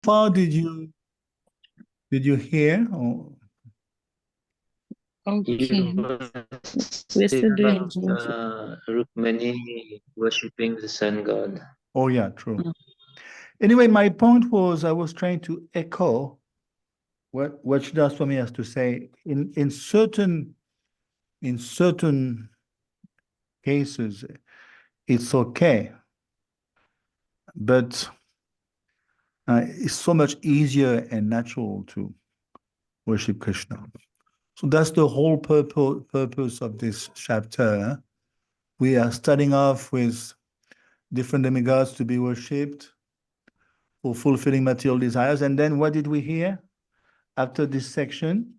far did you hear? Or Okay. We're still doing Rukmani worshipping the sun god. oh yeah, true. Anyway, my point was I was trying to echo what Siddharth Swami has to say. In certain cases, it's okay, but it's so much easier and natural to worship Krishna. So that's the whole purpose of this chapter. We are starting off with different demigods to be worshipped for fulfilling material desires. And then what did we hear after this section?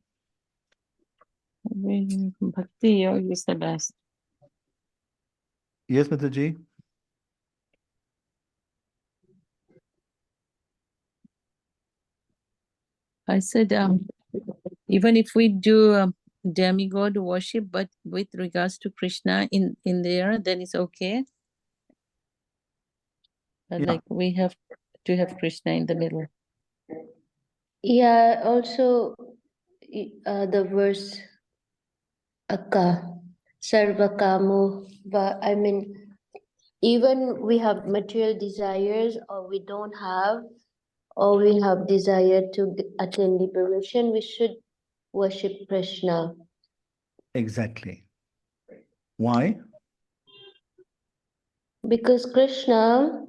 Bhakti Yoga is the best. Yes, Mataji? I said, even if we do demigod worship, but with regards to Krishna in there, then it's okay. But Yeah. like we have to have Krishna in the middle. Yeah, also the verse Akka Sarvakamu, I mean, even we have material desires or we don't have, or we have desire to attain liberation, we should worship Krishna. Exactly. Why? Because Krishna,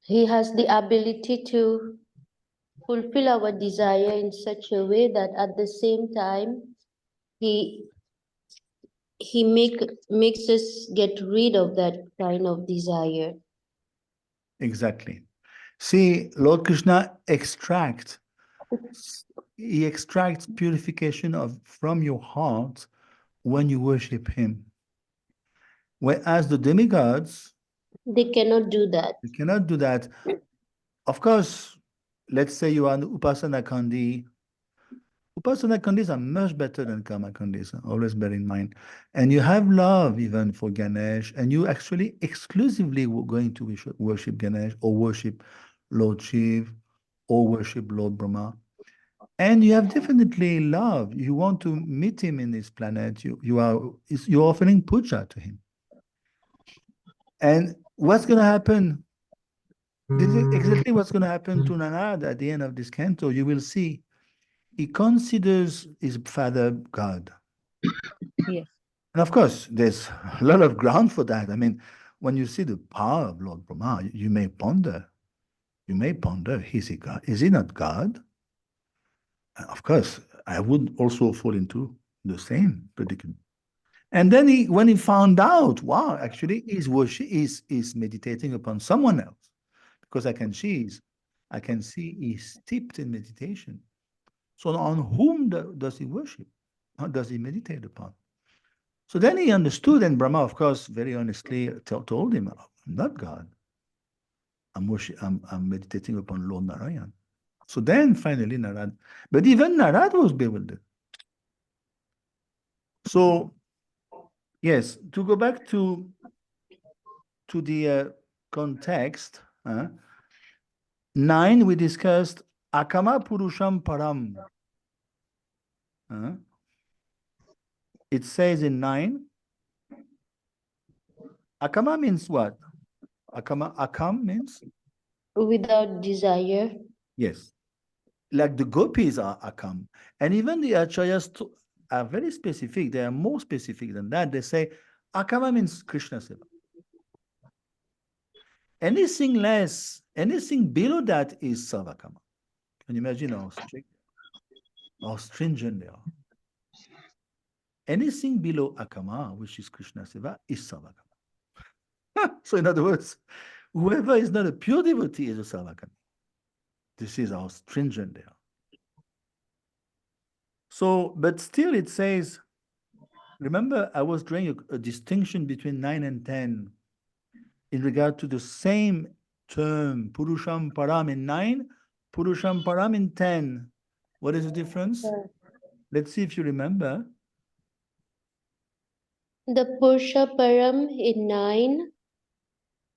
he has the ability to fulfill our desire in such a way that at the same time, he makes us get rid of that kind of desire. Exactly. See, Lord Krishna he extracts purification from your heart when you worship him. Whereas the demigods, They cannot do that. they cannot do that. Of course, let's say you are an Upasana Kandi. Upasana Kandis are much better than Karma Kandis, always bear in mind. And you have love even for Ganesh, and you actually exclusively going to worship Ganesh or worship Lord Shiv or worship Lord Brahma. And you have definitely love. You want to meet him in this planet. You're offering puja to him. And what's going to happen? This is exactly what's going to happen to Narad at the end of this canto. You will see he considers his father God. Yes. And of course, there's a lot of ground for that. I mean, when you see the power of Lord Brahma, you may ponder. Is he God? Is he not God? Of course, I would also fall into the same predicament. And then when he found out, wow, actually he's meditating upon someone else, because I can see he's steeped in meditation. So on whom does he worship? How does he meditate upon? So then he understood, and Brahma, of course, very honestly told him, I'm not God. I'm meditating upon Lord Narayan. So then finally Narad, but even Narad was bewildered. So yes, to go back to the context, 9 we discussed Akama Purusham Param. It says in 9, Akama means what? Akam means? Without desire. Yes. Like the gopis are Akam. And even the acharyas are very specific. They are more specific than that. They say Akama means Krishna Seva. Anything less, anything below that is Sarvakama. Can you imagine how strict, how stringent they are? Anything below Akama, which is Krishna Seva, is Sarvakama. So in other words, whoever is not a pure devotee is a Sarvakama. This is how stringent they are. So, but still it says, remember, I was drawing a distinction between 9 and 10 in regard to the same term, Purusham Param in 9, Purusham Param in 10. What is the difference? Let's see if you remember. The Purusha Param in 9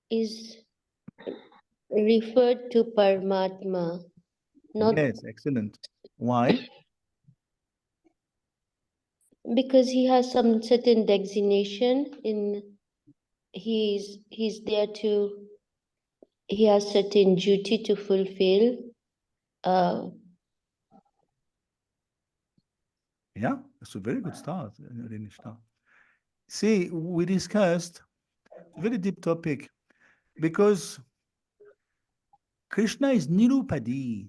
is referred to Paramatma, not Yes, excellent. Why? because he has some certain designation in he's there to he has certain duty to fulfill. Yeah, it's a very good start, Rinishta. See, we discussed a very deep topic because Krishna is Nirupadi.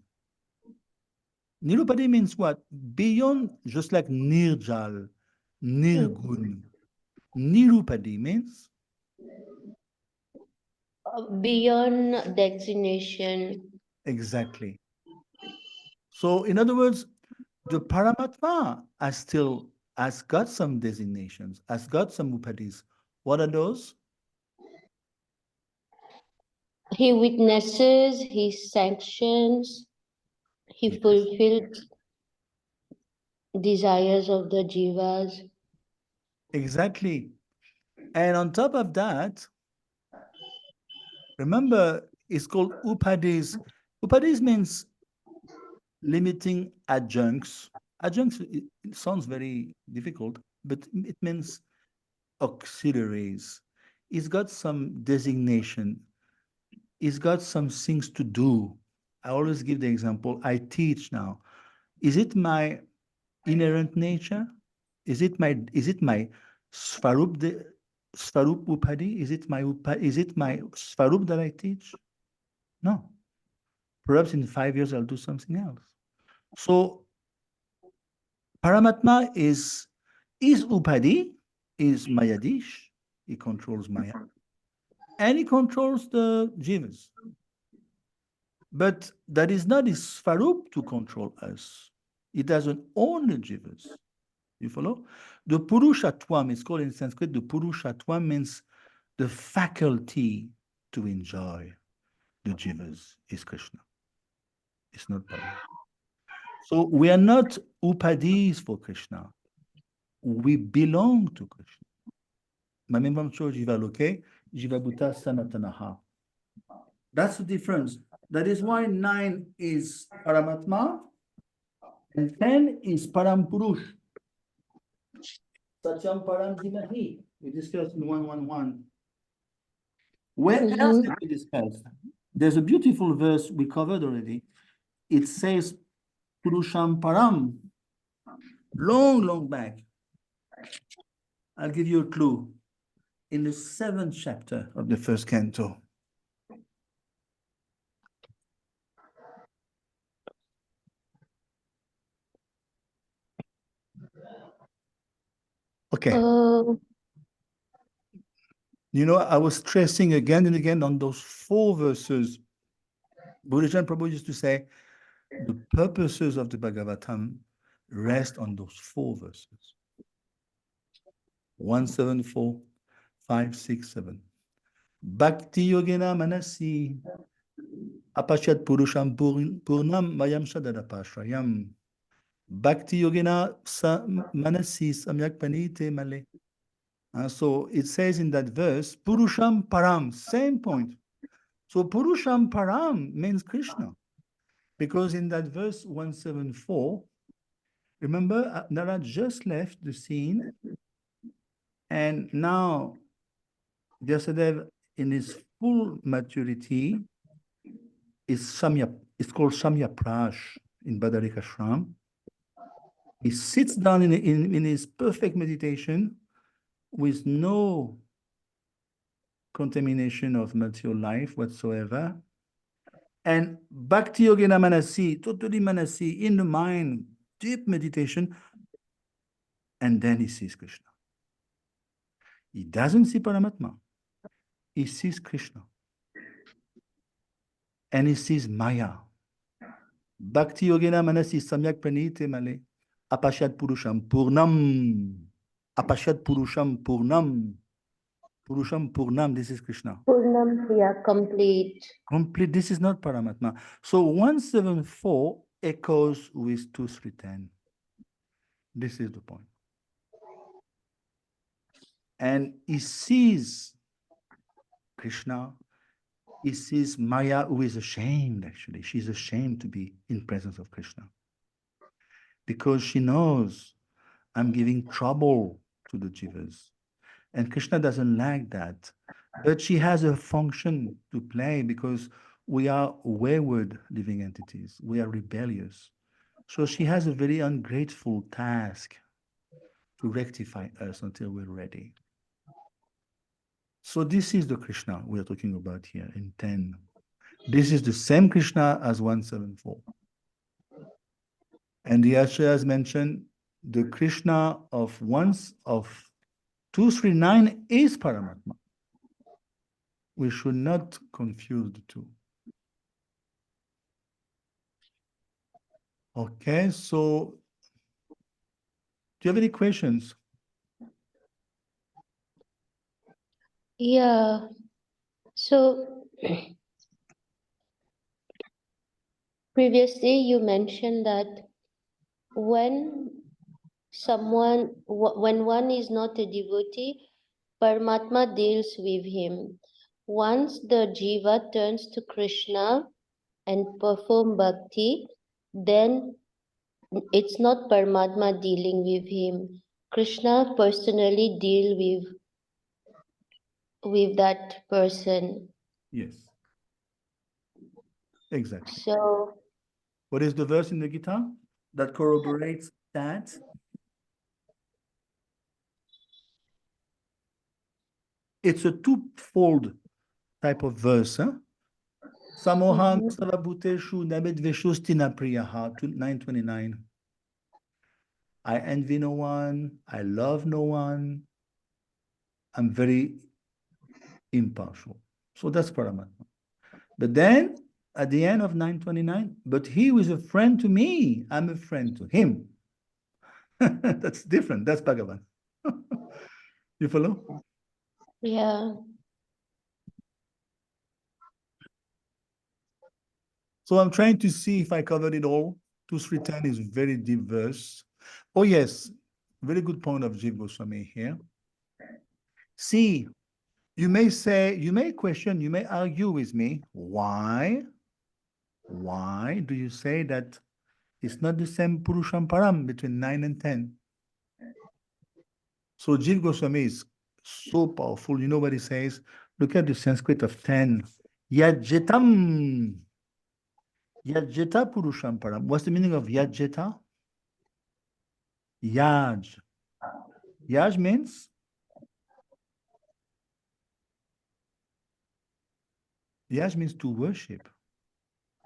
Nirupadi means what? Beyond, just like Nirjal, Nirgun. Nirupadi means Beyond designation. exactly. So, in other words, the Paramatma has got some designations, has got some upadis. What are those? He witnesses, he sanctions, he Yes. fulfilled desires of the jivas. Exactly. And on top of that, remember, it's called upadis. Upadis means limiting adjuncts. Adjuncts, it sounds very difficult, but it means auxiliaries. It's got some designation. It's got some things to do. I always give the example. I teach now. Is it my inherent nature? Is it my Svarup Svarup Upadi? Is it my Svarup that I teach? No. Perhaps in 5 years I'll do something else. So Paramatma is Upadi, is Mayadish. He controls Maya. And he controls the jivas. But that is not his Svarup to control us. He doesn't own the jivas. You follow? The Purushatvam is called in Sanskrit, the Purushatvam means the faculty to enjoy the jivas is Krishna. It's not Paramatma. So we are not upadis for Krishna. We belong to Krishna. Mamimam cho jiva loke, jiva bhuta sanatanaha. That's the difference. That is why 9 is Paramatma and 10 is Parampurush. Satyam Param Dhimahi. We discussed in 111. Where else did we discuss? There's a beautiful verse we covered already. It says Purusham Param. Long, long back. I'll give you a clue. In the 7th chapter of the first canto. Okay. You know, I was stressing again and again on those 4 verses. Buddha Prabhu used to say, the purposes of the Bhagavatam rest on those 4 verses. 174, 5, 6, 7. Bhakti Yogena Manasi Apashyat Purusham Purnam Mayam Sadadapashrayam. Bhakti Yogena Manasi Samyak Panite Male. So it says in that verse, Purusham Param, same point. So Purusham Param means Krishna. Because in that verse 174, remember, Narad just left the scene, and now Vyasadeva, in his full maturity, is called Samya Prash in Badarikashram. He sits down in his perfect meditation with no contamination of material life whatsoever. And Bhakti Yogena Manasi, totally Manasi, in the mind, deep meditation, and then he sees Krishna. He doesn't see Paramatma. He sees Krishna. And he sees Maya. Bhakti Yogena Manasi Samyak Pranite Male. Apashyat Purusham Purnam. Apashyat Purusham Purnam. Purusham Purnam, this is Krishna. Purnam, yeah, complete. Complete, this is not Paramatma. So 174 echoes with 2310. This is the point. And he sees Krishna he sees Maya, who is ashamed, actually. She's ashamed to be in presence of Krishna. Because she knows I'm giving trouble to the jivas. And Krishna doesn't like that. But she has a function to play because we are wayward living entities. We are rebellious. So she has a very ungrateful task to rectify us until we're ready. So this is the Krishna we are talking about here in 10. This is the same Krishna as 174. And the Acharyas mentioned the Krishna of 239 is Paramatma. We should not confuse the two. Okay, so do you have any questions? Yeah. So previously you mentioned that when when one is not a devotee, Paramatma deals with him. Once the jiva turns to Krishna and perform bhakti, then it's not Paramatma dealing with him. Krishna personally deal with that person. Yes. Exactly. So What is the verse in the Gita that corroborates that? It's a twofold type of verse. Huh? Samoham sarvabhuteshu nabedveshusti priyaha, 929. I envy no one, I love no one, I'm very impartial. So that's Paramatma. But then at the end of 929, but he who is a friend to me, I'm a friend to him. That's different. That's Bhagavan. You follow? yeah. So I'm trying to see if I covered it all. 2-3-10 is very deep verse. Oh yes, very good point of Jiva Goswami here. See, you may say, you may question, you may argue with me. Why do you say that it's not the same Purusham Param between 9 and 10? So Jiva Goswami is so powerful. You know what he says? Look at the Sanskrit of 10. Yajjetam. Yajjeta Purusham Param. What's the meaning of Yajjeta? Yaj. Yaj means to worship.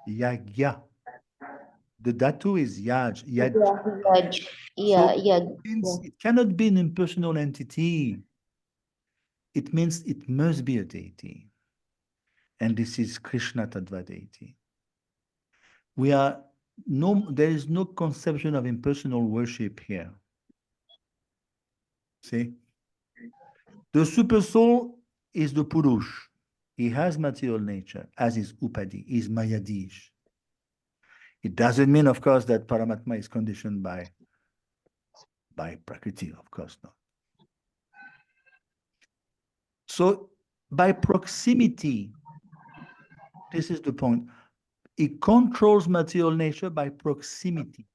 Yagya. The dhatu is yaj. Yaj. Means it cannot be an impersonal entity. It means it must be a deity. And this is Krishna Tattva deity. There is no conception of impersonal worship here. See? The super soul is the Purush. He has material nature, as is Upadi, is Mayadish. It doesn't mean, of course, that Paramatma is conditioned by Prakriti, of course not. So by proximity, this is the point. It controls material nature by proximity.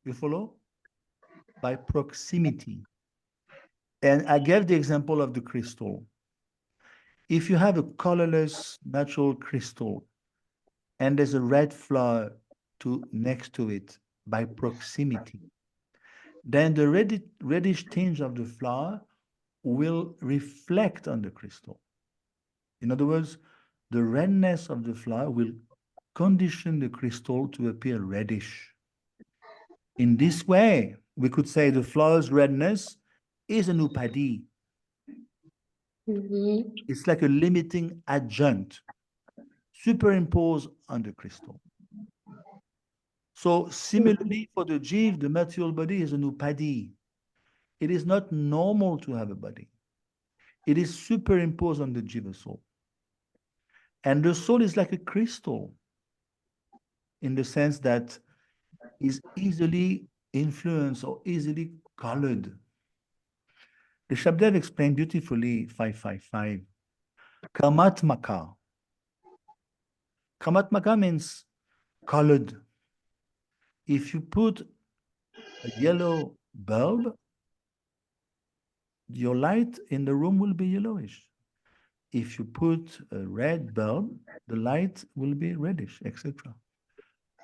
You follow? By proximity. And I gave the example of the crystal. If you have a colorless natural crystal and there's a red flower next to it by proximity, then the reddish tinge of the flower will reflect on the crystal. In other words, the redness of the flower will condition the crystal to appear reddish. In this way, we could say the flower's redness is an upadi. It's like a limiting adjunct superimposed on the crystal. So similarly for the jiv, the material body is an upadi. It is not normal to have a body. It is superimposed on the jiva soul. And the soul is like a crystal in the sense that is easily influenced or easily colored. The Shabdev explained beautifully 555. Kamatmaka. Kamatmaka means colored. If you put a yellow bulb, your light in the room will be yellowish. If you put a red bulb, the light will be reddish, etc.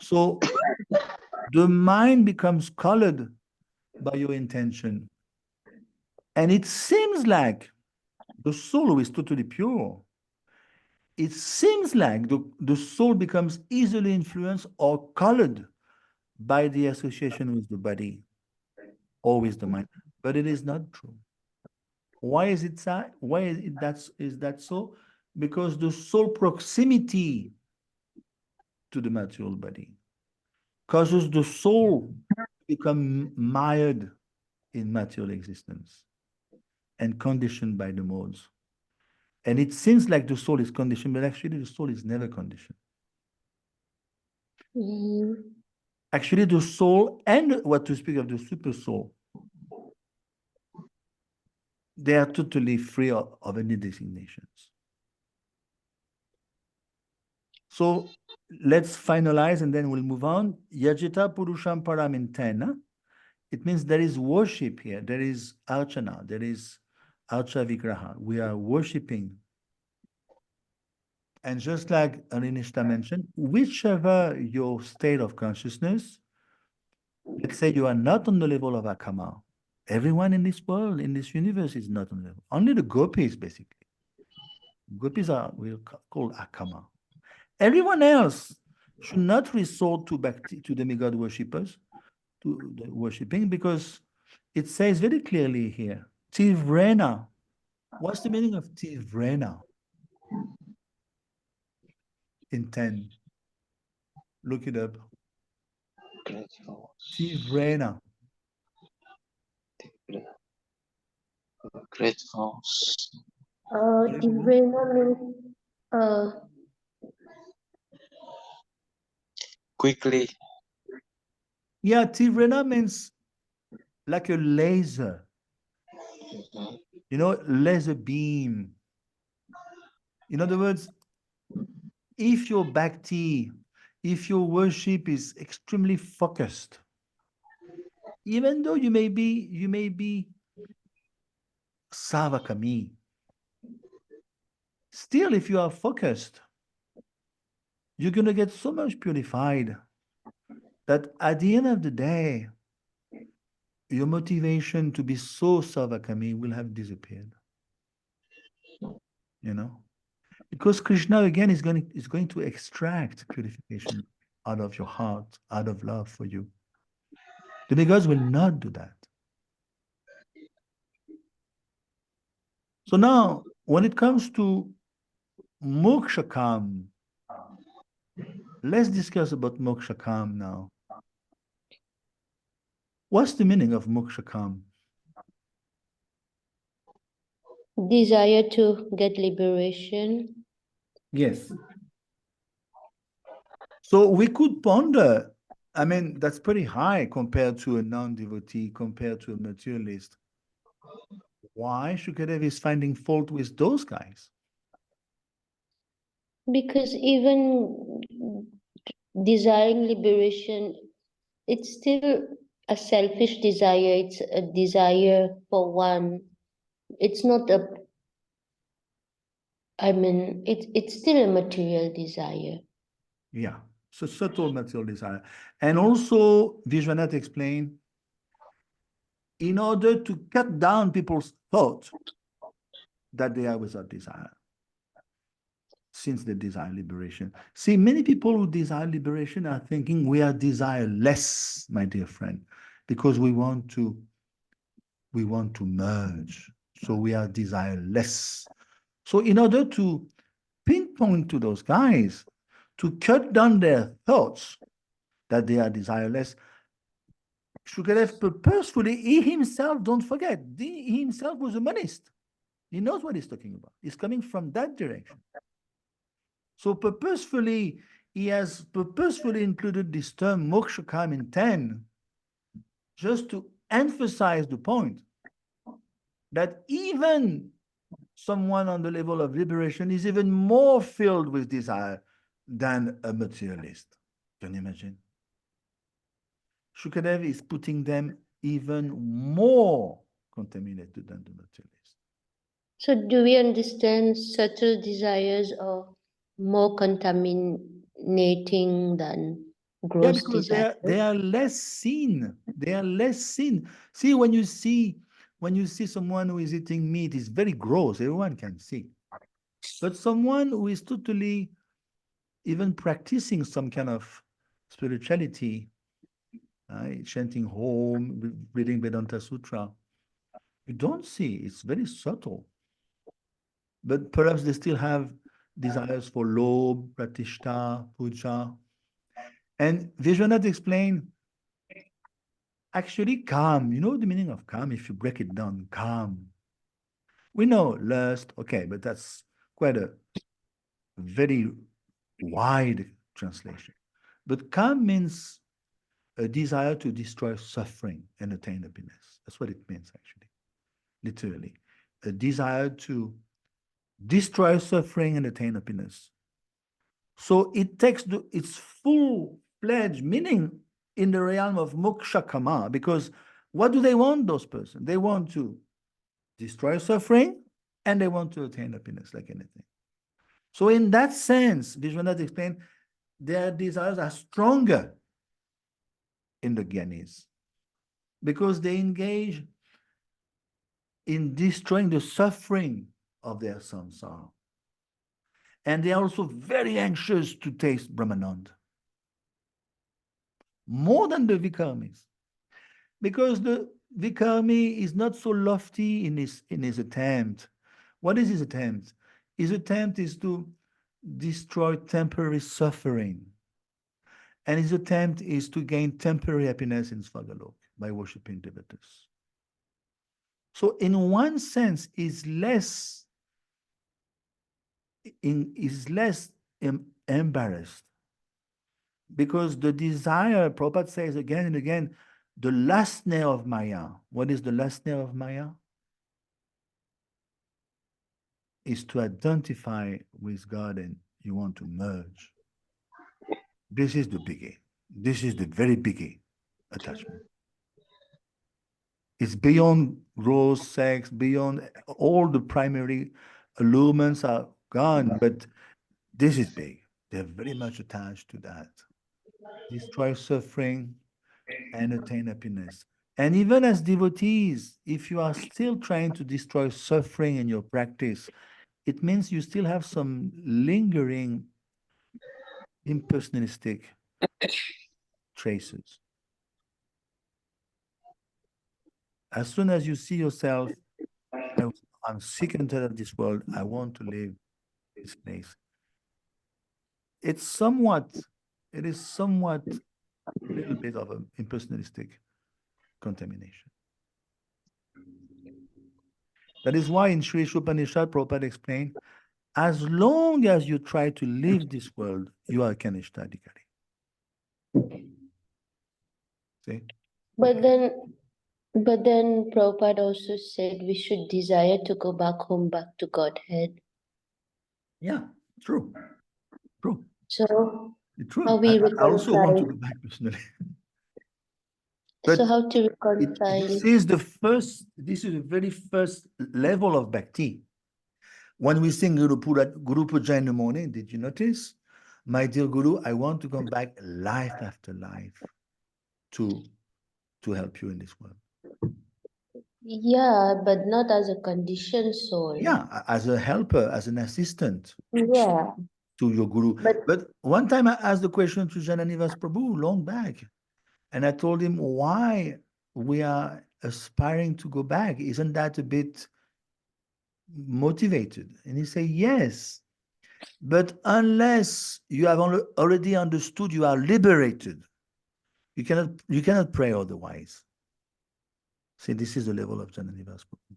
So the mind becomes colored by your intention. And it seems like the soul who is totally pure, it seems like the soul becomes easily influenced or colored by the association with the body or with the mind. But it is not true. Why is it so? Why is that so? Because the soul proximity to the material body causes the soul to become mired in material existence and conditioned by the modes. And it seems like the soul is conditioned, but actually the soul is never conditioned. Actually, the soul, and what to speak of the super soul, they are totally free of any designations. So let's finalize and then we'll move on. Yajita Purusham Param in 10. It means there is worship here. There is Archana. There is Archa Vigraha. We are worshiping. And just like Arinishta mentioned, whichever your state of consciousness, let's say you are not on the level of Akama. Everyone in this world, in this universe is not on the level. Only the gopis, basically. Gopis are we'll call Akama. Everyone else should not resort to Bhakti, to demigod worshippers, to the worshipping, because it says very clearly here, Tivrena. What's the meaning of Tivrena? In 10. Look it up. Great force. Tivrena. Great force. Tivrena means Quickly. Yeah, Tivrena means like a laser. Mhm. You know, laser beam. In other words, if your bhakti, if your worship is extremely focused, even though you may be Savakami, still if you are focused, you're going to get so much purified that at the end of the day, your motivation to be so Savakami will have disappeared. You know? Because Krishna again is going to extract purification out of your heart, out of love for you. The demigods will not do that. So now, when it comes to Mokshakam, let's discuss about Mokshakam now. What's the meaning of Mokshakam? desire to get liberation. Yes. So we could ponder, I mean, that's pretty high compared to a non-devotee, compared to a materialist. Why Shukadev is finding fault with those guys? Because even desiring liberation, it's still a selfish desire. It's a desire for one. It's not a, it's still a material desire. Yeah, so subtle material desire. And also, Vishwanath explained, in order to cut down people's thought that they are without desire, since they desire liberation. See, many people who desire liberation are thinking we are desireless, my dear friend, because we want to merge. So we are desireless. So in order to pinpoint to those guys, to cut down their thoughts that they are desireless, Shukadev purposefully, he himself, don't forget, he himself was a monist. He knows what he's talking about. He's coming from that direction. So purposefully, he has purposefully included this term Mokshakam in 10, just to emphasize the point that even someone on the level of liberation is even more filled with desire than a materialist. Can you imagine? Shukadev is putting them even more contaminated than the materialist. So do we understand subtle desires are more contaminating than Yeah, gross because desires? they are less seen. They are less seen. See, when you see someone who is eating meat, it's very gross. Everyone can see. But someone who is totally even practicing some kind of spirituality, chanting home, reading Vedanta Sutra, you don't see. It's very subtle. But perhaps they still have desires for lobh, pratishta, puja. And Vishwanath explained, actually, calm. You know the meaning of calm if you break it down, calm. We know lust, okay, but that's quite a very wide translation. But calm means a desire to destroy suffering and attain happiness. That's what it means, actually, literally. A desire to destroy suffering and attain happiness. So it takes its full-fledged meaning in the realm of moksha kama, because what do they want, those persons? They want to destroy suffering and they want to attain happiness like anything. So in that sense, Vishwanath explained, their desires are stronger in the Gyanis because they engage in destroying the suffering of their samsara. And they are also very anxious to taste Brahmananda, more than the Vikarmis. Because the Vikarmi is not so lofty in his attempt. What is his attempt? His attempt is to destroy temporary suffering. And his attempt is to gain temporary happiness in Swagalok by worshipping devotees. So in one sense, is less embarrassed, because the desire, Prabhupada says again and again, the last snare of Maya. What is the last snare of Maya? Is to identify with God and you want to merge. This is the biggie. This is the very biggie attachment. It's beyond gross sex, beyond all the primary allurements are gone, but this is big. They're very much attached to that. Destroy suffering and attain happiness. And even as devotees, if you are still trying to destroy suffering in your practice, it means you still have some lingering impersonalistic traces. As soon as you see yourself, I'm sick and tired of this world, I want to leave this place. It is somewhat a little bit of an impersonalistic contamination. That is why in Sri Upanishad, Prabhupada explained, as long as you try to leave this world, you are Kanishthadikari. See? But then Prabhupada also said we should desire to go back home, back to Godhead. Yeah, true. True. So True. how we I also want to reconcile? go back personally. So But how to reconcile? this is the very first level of bhakti. When we sing Guru Puja in the morning, did you notice? My dear Guru, I want to come back life after life to help you in this world. Yeah, but not as a conditioned soul. Yeah, as a helper, as an assistant Yeah. to your Guru. But one time I asked the question to Jananivas Prabhu long back, and I told him why we are aspiring to go back. Isn't that a bit motivated? And he said, yes, but unless you have already understood you are liberated, you cannot pray otherwise. See, this is the level of Jananivas Prabhu.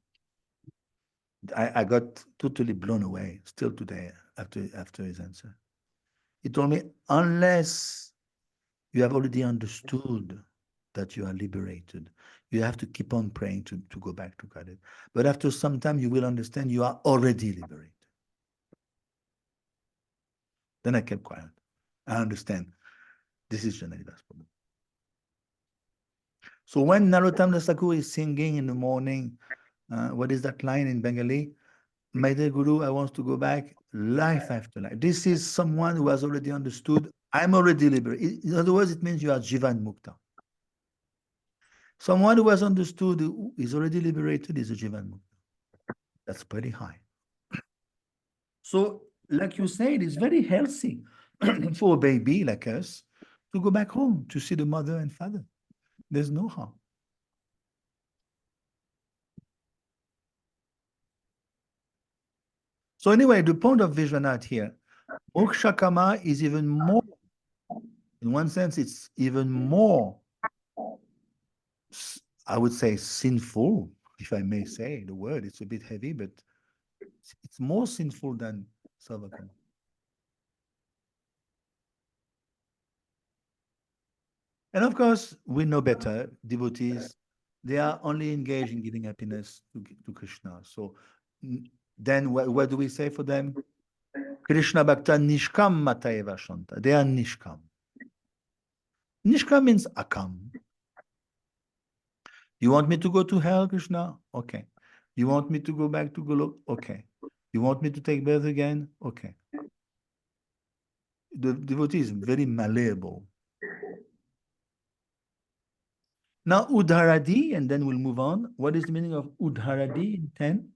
I got totally blown away still today after his answer. He told me, unless you have already understood that you are liberated. You have to keep on praying to go back to God. But after some time, you will understand you are already liberated. Then I kept quiet. I understand. This is Janaida's problem. So when Narottam Das Thakur is singing in the morning, what is that line in Bengali? My dear Guru, I want to go back life after life. This is someone who has already understood, I'm already liberated. In other words, it means you are Jivan Mukta. Someone who has understood, who is already liberated, is a Jivan Mukta. That's pretty high. So, like you said, it's very healthy for a baby like us to go back home to see the mother and father. There's no harm. So anyway, the point of Vishwanath here, Moksha Kama is even more, in one sense, it's even more, I would say, sinful, if I may say the word. It's a bit heavy, but it's more sinful than Sarvakama. And of course, we know better, devotees, they are only engaged in giving happiness to Krishna. So then what do we say for them? Krishna Bhakta Nishkam Matayeva Shanta. They are Nishkam. Nishkam means akam. You want me to go to hell, Krishna? Okay. You want me to go back to Golok? Okay. You want me to take birth again? Okay. The devotee is very malleable. Now, Udharadi, and then we'll move on. What is the meaning of Udharadi in 10?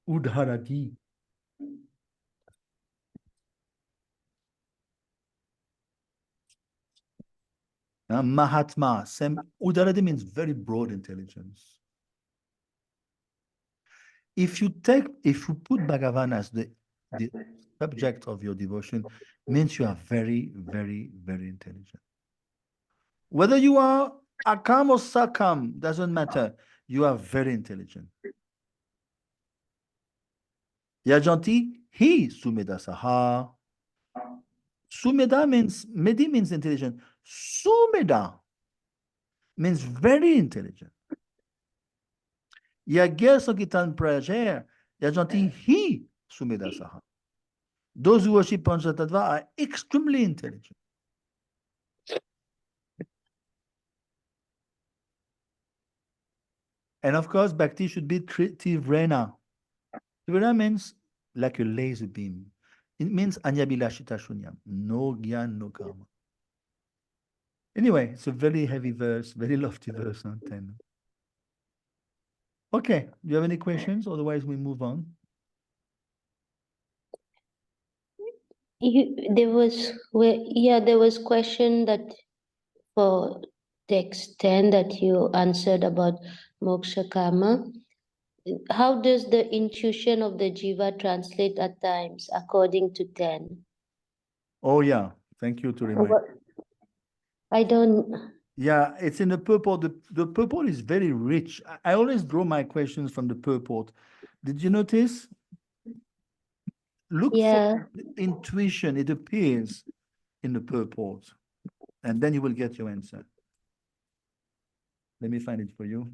Udharadi. Mahatma. Udharadi means very broad intelligence. If you put Bhagavan as the subject of your devotion, means you are very, very, very intelligent. Whether you are Akam or Sakam, doesn't matter. You are very intelligent. Yajanti, he Sumeda Saha. Sumeda means, Medi means intelligent. Sumeda means very intelligent. Yagya Sakitan Prajer, Yajanti, he Sumeda Saha. Those who worship Panchatattva are extremely intelligent. And of course, bhakti should be tivrena. Tivrena means like a laser beam. It means anyabilashita shunyam. No gyan, no karma. Anyway, it's a very heavy verse, very lofty verse on 10. Okay, do you have any questions? Otherwise, we move on. There was question that for text 10 that you answered about moksha kama. How does the intuition of the jiva translate at times according to 10? Oh yeah, thank you to remind. I don't. Yeah, it's in the purport. The purport is very rich. I always draw my questions from the purport. Did you notice? Look for intuition. It appears in the purport. And then you will get your answer. Let me find it for you.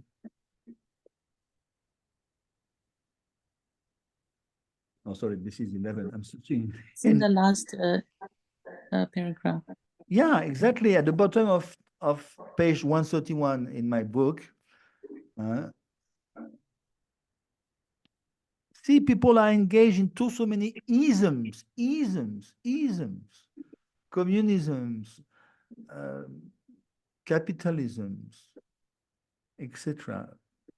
Oh, sorry, this is 11. I'm searching. It's in the last paragraph. Yeah, exactly. At the bottom of page 131 in my book. See, people are engaged into so many isms, communisms, capitalisms, etc.,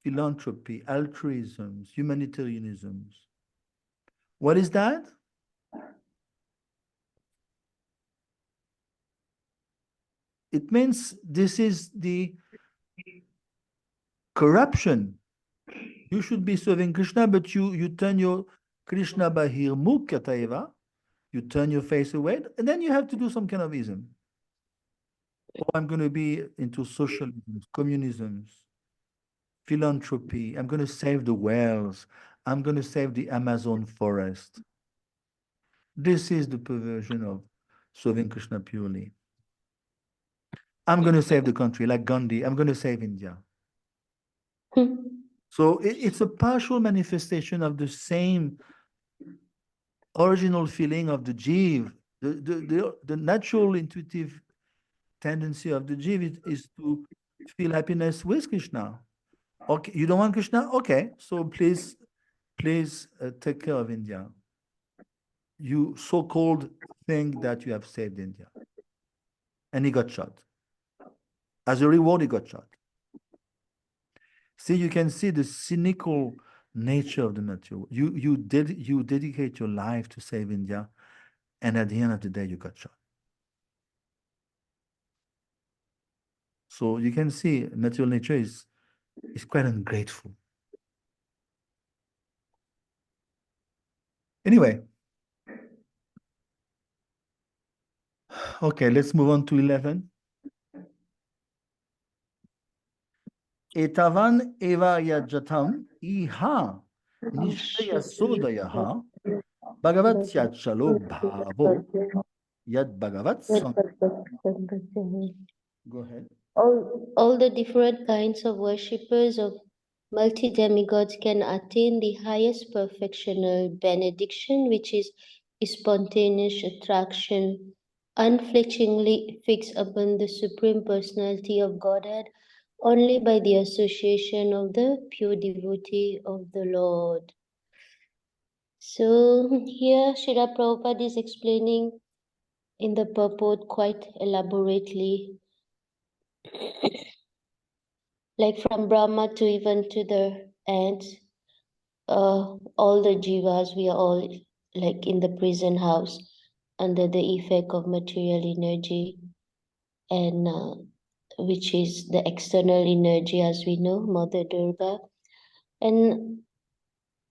philanthropy, altruisms, humanitarianisms. What is that? It means this is the corruption. You should be serving Krishna, but you turn your Krishna Bahir Mukkataiva, you turn your face away, and then you have to do some kind of ism. Oh, I'm going to be into socialism, communisms, philanthropy. I'm going to save the whales. I'm going to save the Amazon forest. This is the perversion of serving Krishna purely. I'm going to save the country, like Gandhi. I'm going to save India. Hmm. So it's a partial manifestation of the same original feeling of the jiv. The natural intuitive tendency of the jiv is to feel happiness with Krishna. Okay, you don't want Krishna? Okay, so please take care of India. You so-called think that you have saved India. And he got shot. As a reward, he got shot. See, you can see the cynical nature of the nature. You dedicate your life to save India, and at the end of the day, you got shot. So you can see natural nature is quite ungrateful. Anyway, okay, let's move on to 11. Etavan eva yajatam iha nishya sodayaha bhagavat yachalo bhavo yad bhagavat sang. Go ahead. All the different kinds of worshippers of multi-demigods can attain the highest perfectional benediction, which is spontaneous attraction, unflinchingly fixed upon the Supreme Personality of Godhead, only by the association of the pure devotee of the Lord. So here Srila Prabhupada is explaining in the purport quite elaborately, like from Brahma to even to the ants, all the jivas, we are all like in the prison house under the effect of material energy, and which is the external energy, as we know, Mother Durga. And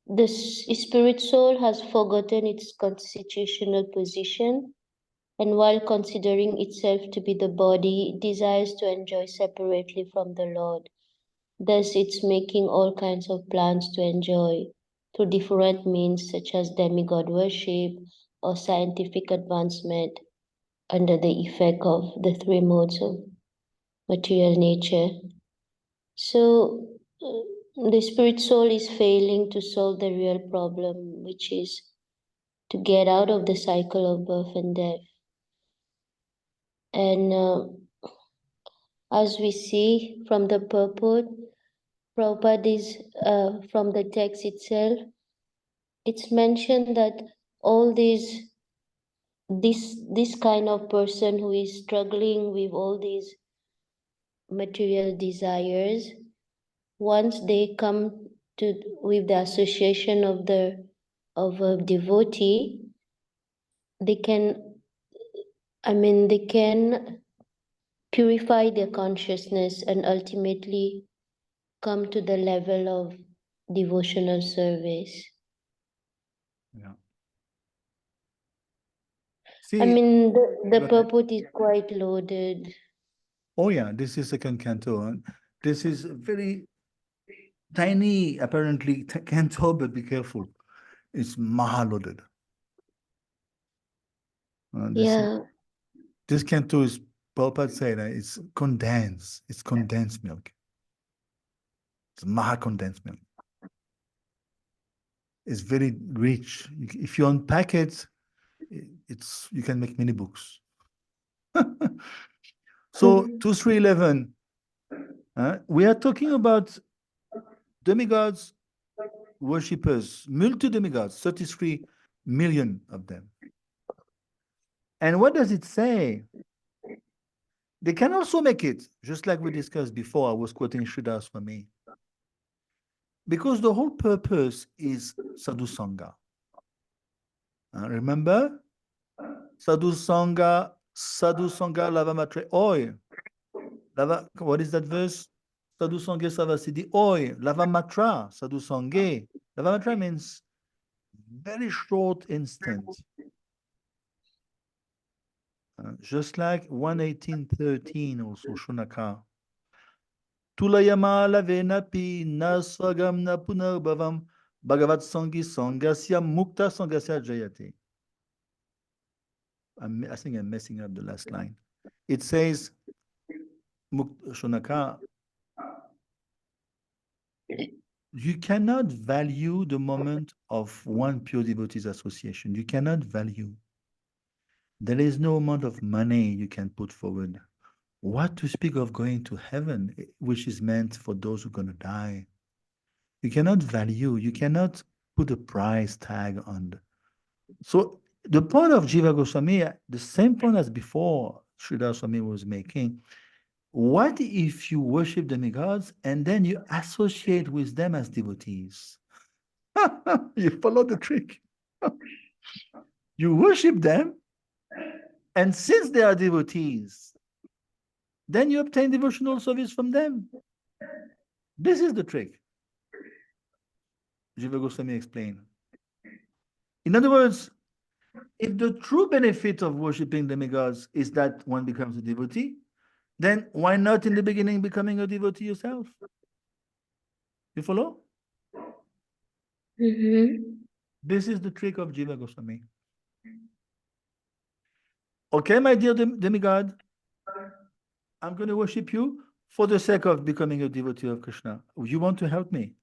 the spirit soul has forgotten its constitutional position, and while considering itself to be the body, it desires to enjoy separately from the Lord. Thus, it's making all kinds of plans to enjoy through different means, such as demigod worship or scientific advancement, under the effect of the three modes of material nature. So, the spirit soul is failing to solve the real problem, which is to get out of the cycle of birth and death. And as we see from the purport, Prabhupada is from the text itself, it's mentioned that all this kind of person who is struggling with all these material desires, once they come to with the association of a devotee, they can purify their consciousness and ultimately come to the level of devotional service. Yeah. I See, mean, the go ahead. purport is quite loaded. Oh yeah, this is second canto, and this is a very tiny, apparently canto, but be careful. It's mahaloaded. Yeah. This canto is, Prabhupada said, it's condensed. It's condensed milk. It's maha condensed milk. It's very rich. If you unpack it, you can make many books. So 2311, we are talking about demigods, worshippers, multi-demigods, 33 million of them. And what does it say? They can also make it, just like we discussed before. I was quoting Sridhar Swami. Because the whole purpose is sadhu sangha. Remember? Sadhu sangha lava matre oi. What is that verse? Sadhu sangha savasiddhi oi. Lava matra, sadhu sangha. Lava matra means very short instant. Just like 118.13 also, Shunaka. Tulayama lavenapi naswagam na punarbhavam bhagavat sangi sangasya mukta sangasya jayate. I think I'm messing up the last line. It says, Shonaka, you cannot value the moment of one pure devotee's association. You cannot value. There is no amount of money you can put forward. What to speak of going to heaven, which is meant for those who are going to die. You cannot value, you cannot put a price tag on. So the point of Jiva Goswami, the same point as before Sridhar Swami was making, what if you worship demigods and then you associate with them as devotees? You follow the trick. You worship them, and since they are devotees, then you obtain devotional service from them. This is the trick. Jiva Goswami explained. In other words, if the true benefit of worshiping demigods is that one becomes a devotee, then why not in the beginning becoming a devotee yourself? You follow? This is the trick of Jiva Goswami. Okay, my dear demigod, I'm going to worship you for the sake of becoming a devotee of Krishna. You want to help me?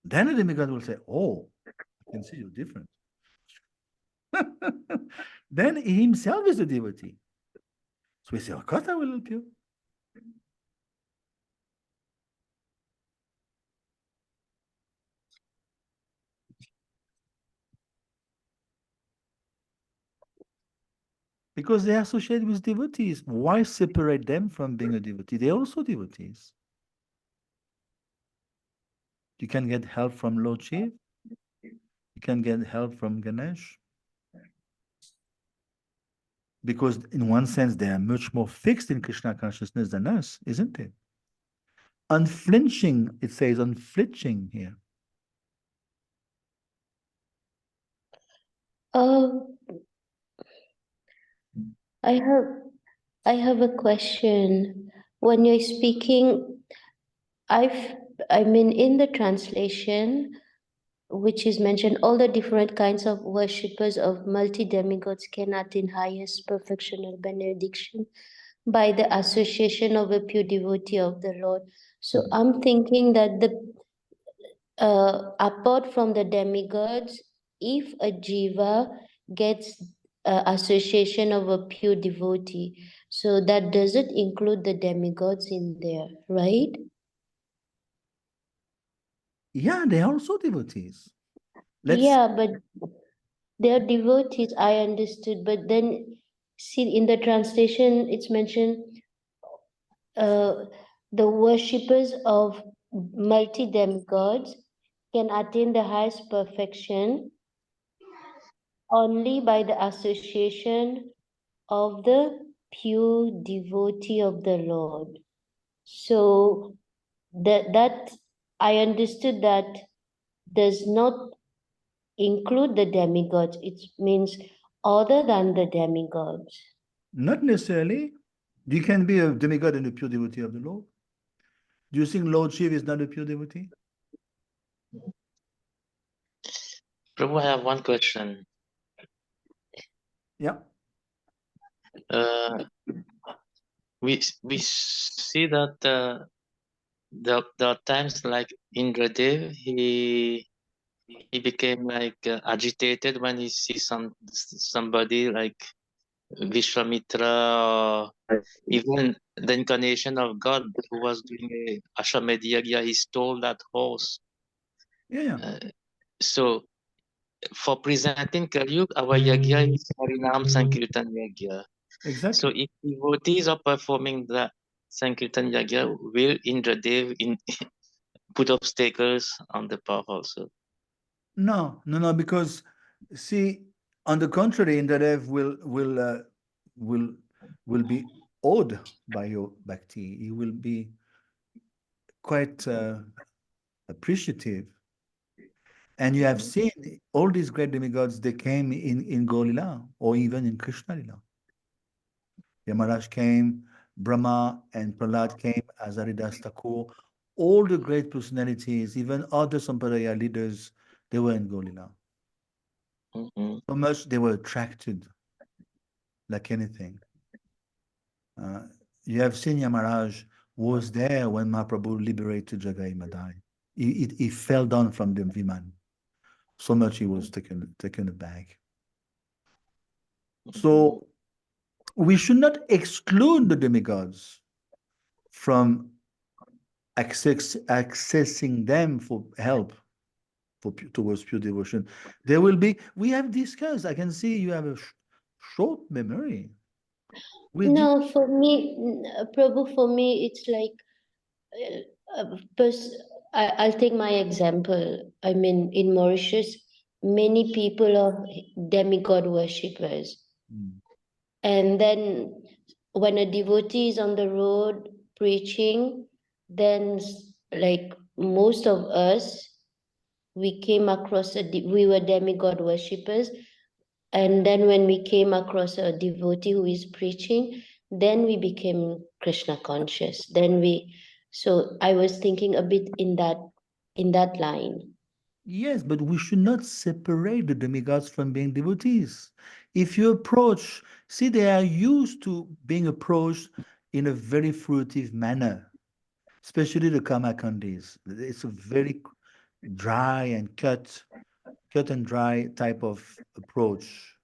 Then the demigod will say, oh, I can see you're different. Then he himself is a devotee. So we say, of course I will help you. Because they are associated with devotees. Why separate them from being a devotee? They're also devotees. You can get help from Lord Shiv. You can get help from Ganesh. Because in one sense, they are much more fixed in Krishna consciousness than us, isn't it? Unflinching, it says unflinching here. I have a question. When you're speaking, I mean, in the translation, which is mentioned, all the different kinds of worshippers of multi-demigods can attain highest perfection or benediction by the association of a pure devotee of the Lord. So I'm thinking that apart from the demigods, if a jiva gets association of a pure devotee, so that doesn't include the demigods in there, right? Yeah, they are also devotees. Yeah, but they're devotees, I understood. But then, see, in the translation, it's mentioned the worshippers of multi-demigods can attain the highest perfection only by the association of the pure devotee of the Lord. So that I understood that does not include the demigods. It means other than the demigods. Not necessarily. You can be a demigod and a pure devotee of the Lord. Do you think Lord Shiv is not a pure devotee? Prabhu, I have one question. Yeah. We see that there are times like Indradev, he became like agitated when he sees somebody like Vishwamitra, or even the incarnation of God who was doing a Ashwamedh Yagya, he stole that horse. Yeah. So for presenting Kalyug, our Yagya is Harinam Sankirtan Yagya. Exactly. So if devotees are performing the Sankirtan Yagya, will Indradev put obstacles on the path also? No, because see, on the contrary, Indradev will be awed by your bhakti. He will be quite appreciative. And you have seen all these great demigods, they came in Golila or even in Krishna Lila. Yamaraj came, Brahma and Prahlad came as Haridas Thakur. All the great personalities, even other Sampradaya leaders, they were in Golila. So much they were attracted like anything. You have seen Yamaraj was there when Mahaprabhu liberated Jagai Madai. He fell down from the Viman. So much he was taken aback. So we should not exclude the demigods from accessing them for help towards pure devotion. There will be, we have discussed, I can see you have a short memory. No, for me, Prabhu, for me, it's like, I'll take my example. I mean, in Mauritius, many people are demigod worshippers. Mm. And then when a devotee is on the road preaching, then like most of us, we came across we were demigod worshippers. And then when we came across a devotee who is preaching, then we became Krishna conscious. So I was thinking a bit in that line. Yes, but we should not separate the demigods from being devotees. If you approach, see, they are used to being approached in a very fruitive manner, especially the Kamakandis. It's a very dry and cut and dry type of approach.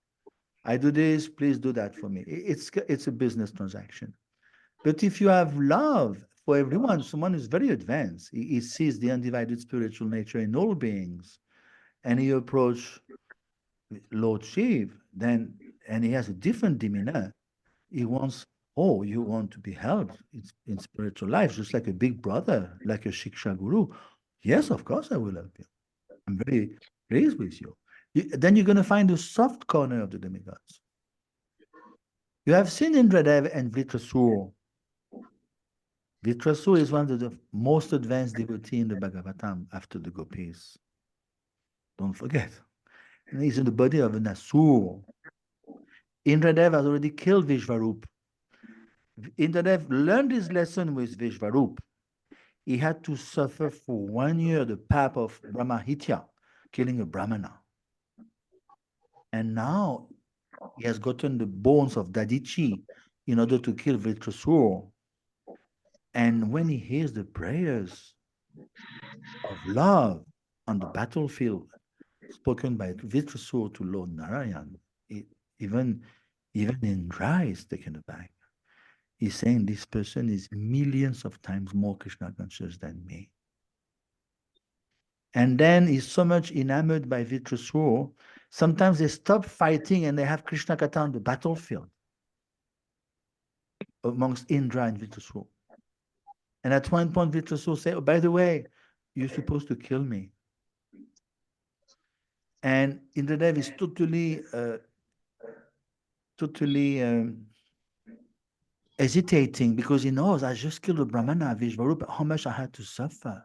I do this, please do that for me. It's a business transaction. But if you have love for everyone, someone is very advanced. He sees the undivided spiritual nature in all beings, and he approach Lord Shiv, and he has a different demeanor. He wants, oh, you want to be helped in spiritual life, just like a big brother, like a Shiksha Guru. Yes, of course I will help you. I'm very pleased with you. Then you're going to find the soft corner of the demigods. You have seen Indradev and Vritrasur. Vritrasur is one of the most advanced devotee in the Bhagavatam after the gopis. Don't forget. And he's in the body of an asur. Indradev has already killed Vishvarup. Indradev learned his lesson with Vishvarup. He had to suffer for 1 year the path of Brahmahitya, killing a Brahmana. And now he has gotten the bones of Dadichi in order to kill Vritrasur. And when he hears the prayers of love on the battlefield spoken by Vritrasur to Lord Narayan, even Indra is taken aback. He's saying this person is millions of times more Krishna conscious than me. And then he's so much enamored by Vritrasur, sometimes they stop fighting and they have Krishna Katha on the battlefield amongst Indra and Vritrasur. And at one point, Vritrasur said, oh, by the way, you're supposed to kill me. And Indradev is totally hesitating because he knows I just killed a Brahmana, Vishvarupa, how much I had to suffer.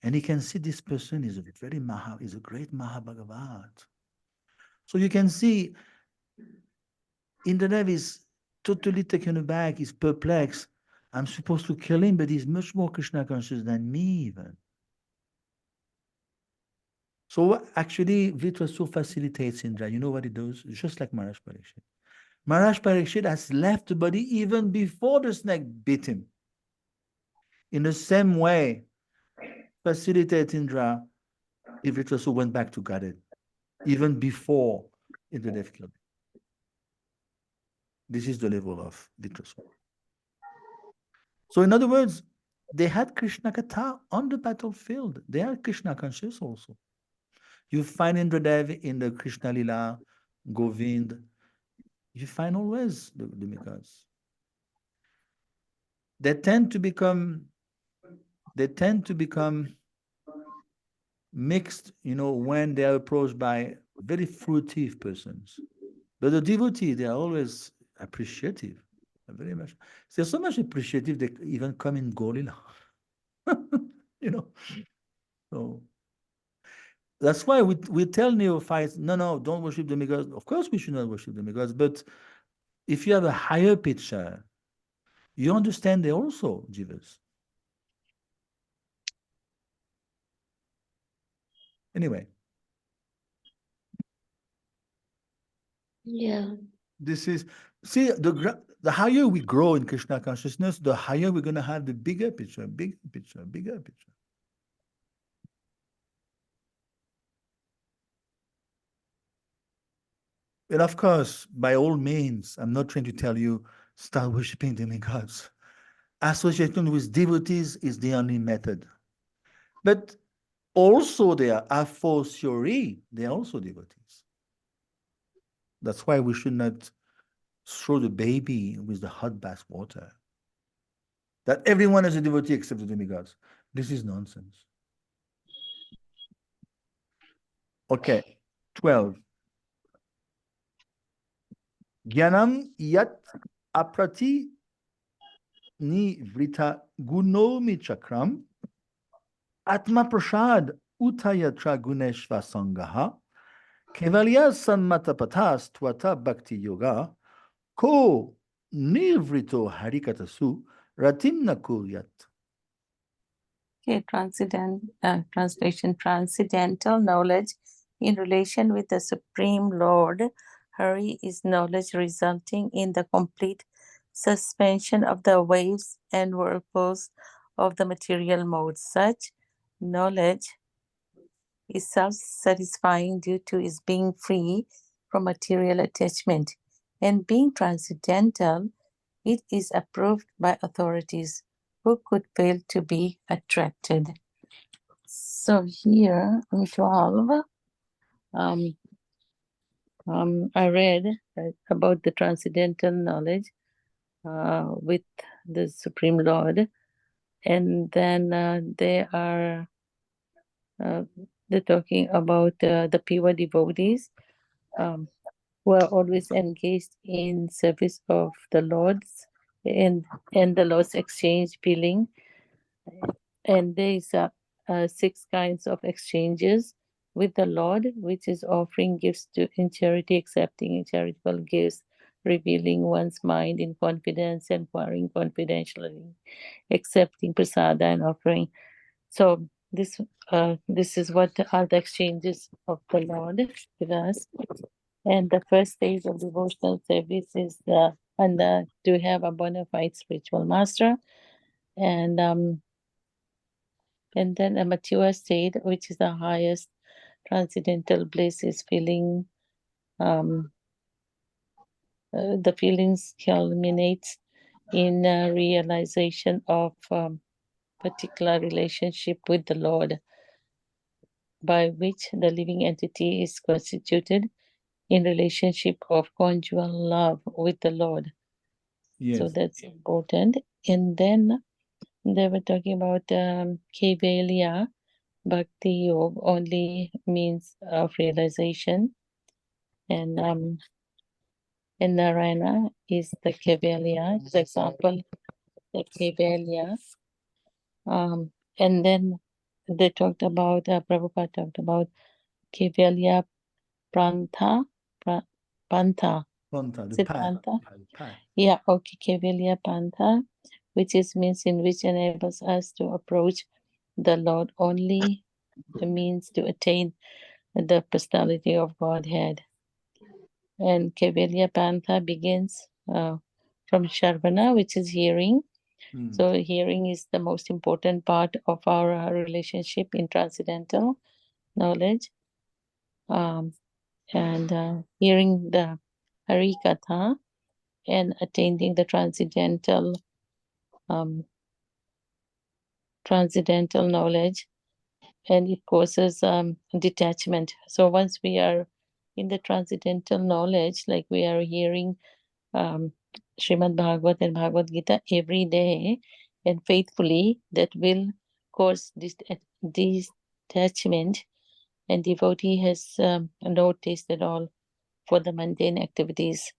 And he can see this person is a great Mahabhagavat. So you can see Indradev is totally taken aback, he's perplexed. I'm supposed to kill him, but he's much more Krishna conscious than me even. So actually, Vritrasur facilitates Indra. You know what he does? Just like Maharaj Parikshit. Maharaj Parikshit has left the body even before the snake bit him. In the same way, facilitate Indra, Vritrasur went back to Godhead, even before Indradev killed him. This is the level of Vritrasur. So in other words, they had Krishna Katha on the battlefield. They are Krishna conscious also. You find Indradev in the Krishna Lila, Govind. You find always the demigods. They tend to become mixed, when they are approached by very fruitive persons. But the devotee, they are always appreciative, very much. They're so much appreciative they even come in Golila. So that's why we tell neophytes, no, don't worship demigods. Of course, we should not worship demigods, but if you have a higher picture, you understand they're also jivas. Anyway. Yeah. This is See, the higher we grow in Krishna consciousness, the higher we're going to have the bigger picture, bigger picture, bigger picture. And of course, by all means, I'm not trying to tell you start worshiping demigods. Association with devotees is the only method. But also they are a fortiori, they are also devotees. That's why we should not throw the baby with the hot bath water. That everyone is a devotee except the demigods. This is nonsense. Okay, 12. Gyanam yat aprati ni vrita gunomi chakram atma prashad utayatra guneshva sangaha kevalya sanmata patas twata bhakti yoga ko nivrito harikatasu ratimna kuryat. Okay, translation, transcendental knowledge in relation with the Supreme Lord Hari is knowledge resulting in the complete suspension of the waves and whirlpools of the material modes. Such knowledge is self-satisfying due to its being free from material attachment, and being transcendental, it is approved by authorities who could fail to be attracted. So here in 12, I read about the transcendental knowledge with the Supreme Lord, and then they're talking about the pure devotees who are always engaged in service of the Lord's and the Lord's exchange feeling. And there is 6 kinds of exchanges with the Lord, which is offering gifts in charity, accepting charitable gifts, revealing one's mind in confidence, inquiring confidentially, accepting prasada and offering. So this is what are the exchanges of the Lord with us. And the first stage of devotional service is to have a bona fide spiritual master, and then a mature state, which is the highest transcendental bliss, is feeling the feelings culminates in realization of particular relationship with the Lord, by which the living entity is constituted in relationship of conjugal love with the Lord. Yes. So that's important. And then they were talking about Kevalya. Bhakti Yoga only means of realization. And Narayana is the Kevalya, the example, the Kevalya. And then they talked about, Prabhupada talked about Kevalya Prantha, Pantha. Pantha, Is the it path. Pantha? Path. Yeah, okay, Kevalya Pantha, which is means in which enables us to approach the Lord only, means to attain the personality of Godhead. And Kevalya Pantha begins from Sharvana, which is hearing. So hearing is the most important part of our relationship in transcendental knowledge. And hearing the Harikatha and attaining the transcendental knowledge, and it causes detachment. So once we are in the transcendental knowledge, like we are hearing Srimad Bhagavat and Bhagavad Gita every day and faithfully, that will cause this detachment, and devotee has no taste at all for the mundane activities,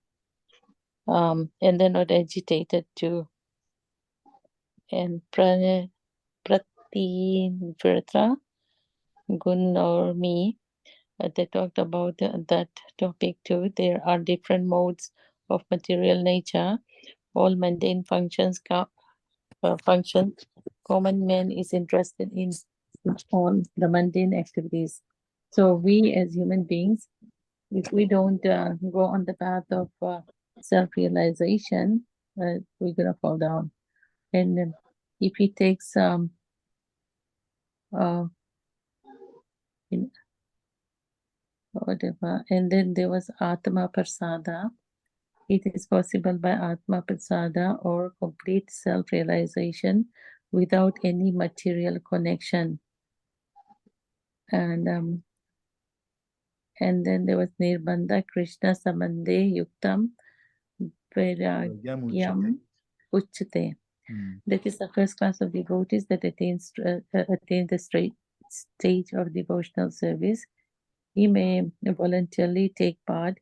and they're not agitated too. And Prativrata Gun or me, they talked about that topic too. There are different modes of material nature. All mundane functions. Common man is interested in all the mundane activities. So we as human beings, if we don't go on the path of self-realization, we're gonna fall down. And then if he takes in whatever, and then there was Atma Prasada. It is possible by Atma Prasada or complete self-realization without any material connection. And then there was Nirbandha Krishna Samande Yuktam Vairagyam Uchate. That is the first class of devotees that attains attain the straight stage of devotional service. He may voluntarily take part.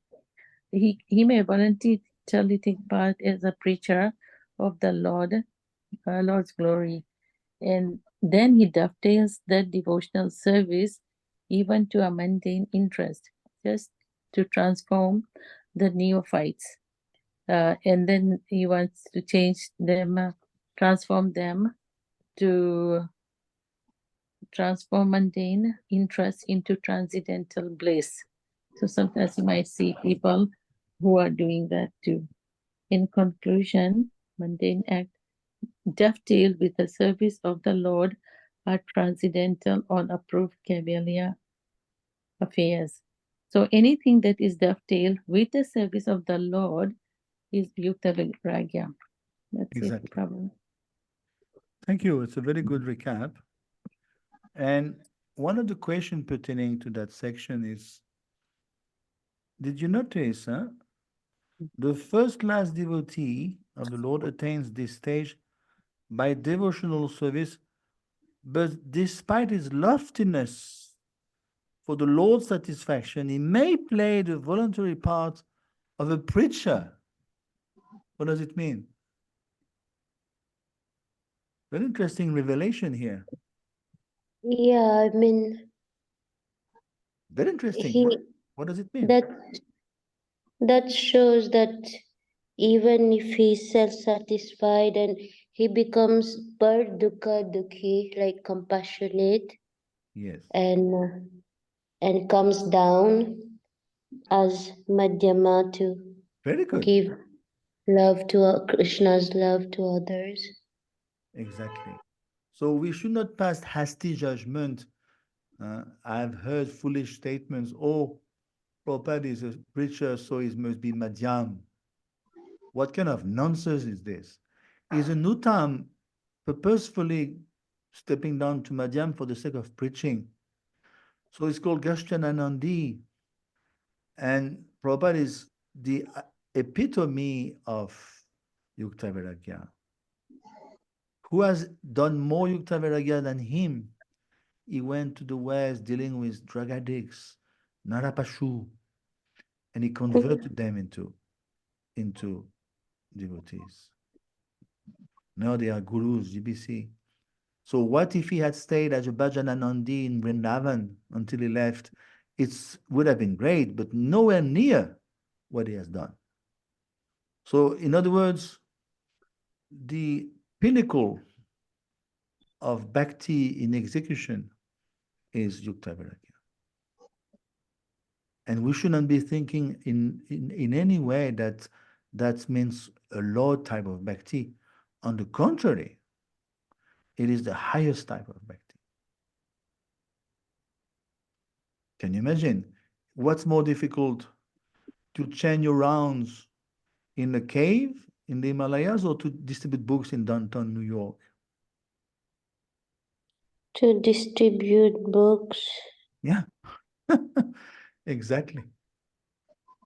He may voluntarily take part as a preacher of the Lord's glory, and then he dovetails that devotional service even to a mundane interest, just to transform the neophytes. And then he wants to change them, transform them to transform mundane interest into transcendental bliss. So sometimes you might see people who are doing that too. In conclusion, mundane act dovetail with the service of the Lord are transcendental or approved Kaivalya affairs. So anything that is dovetail with the service of the Lord is Yukta Vairagya. That's Exactly. it, Prabhu. Thank you. It's a very good recap. And one of the questions pertaining to that section is, did you notice, the first class devotee of the Lord attains this stage by devotional service, but despite his loftiness for the Lord's satisfaction, he may play the voluntary part of a preacher. What does it mean? Very interesting revelation here. Yeah, I mean, Very interesting. he What does it mean? that shows that even if he's self-satisfied and he becomes par dukkha dukhi, like compassionate, Yes. and comes down as madhyama to Very good. give love to Krishna's love to others. Exactly. So we should not pass hasty judgment. I've heard foolish statements. Oh, Prabhupada is a preacher, so he must be madhyam. What kind of nonsense is this? Is a Nutam purposefully stepping down to madhyam for the sake of preaching? So it's called Gashtananandi. And Prabhupada is the epitome of Yukta Vairagya. Who has done more Yukta Vairagya than him? He went to the West dealing with drug addicts, Narapashu, and he converted them into devotees. Now they are gurus, GBC. So what if he had stayed as a Bhajananandi in Vrindavan until he left? It would have been great, but nowhere near what he has done. So in other words, the pinnacle of bhakti in execution is Yukta Vairagya. And we shouldn't be thinking in any way that means a low type of bhakti. On the contrary, it is the highest type of bhakti. Can you imagine? What's more difficult, to chain your rounds in a cave in the Himalayas or to distribute books in downtown New York? To distribute books. Yeah, exactly.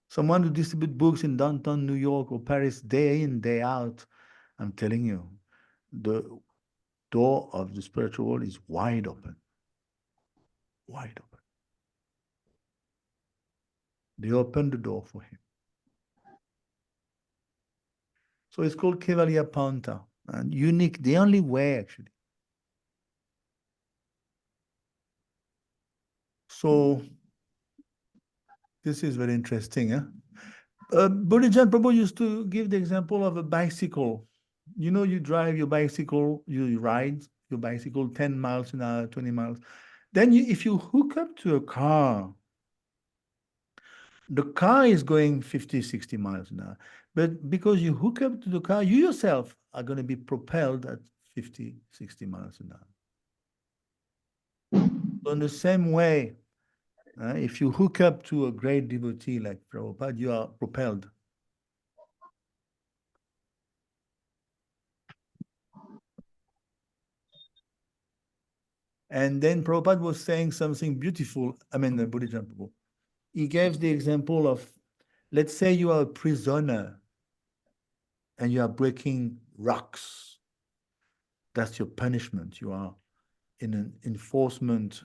Someone who distributes books in downtown New York or Paris day in, day out, I'm telling you, the door of the spiritual world is wide open. Wide open. They open the door for him. So it's called Kevalya Panta, and unique, the only way actually. So this is very interesting. Bodhijan Prabhu used to give the example of a bicycle. You know, you drive your bicycle, you ride your bicycle 10 miles an hour, 20 miles. Then if you hook up to a car, The car is going 50, 60 miles an hour. But because you hook up to the car, you yourself are going to be propelled at 50, 60 miles an hour. So in the same way, if you hook up to a great devotee like Prabhupada, you are propelled. And then Prabhupada was saying something beautiful. I mean, the Buddha Prabhu. He gave the example of, let's say you are a prisoner and you are breaking rocks. That's your punishment. You are in an enforcement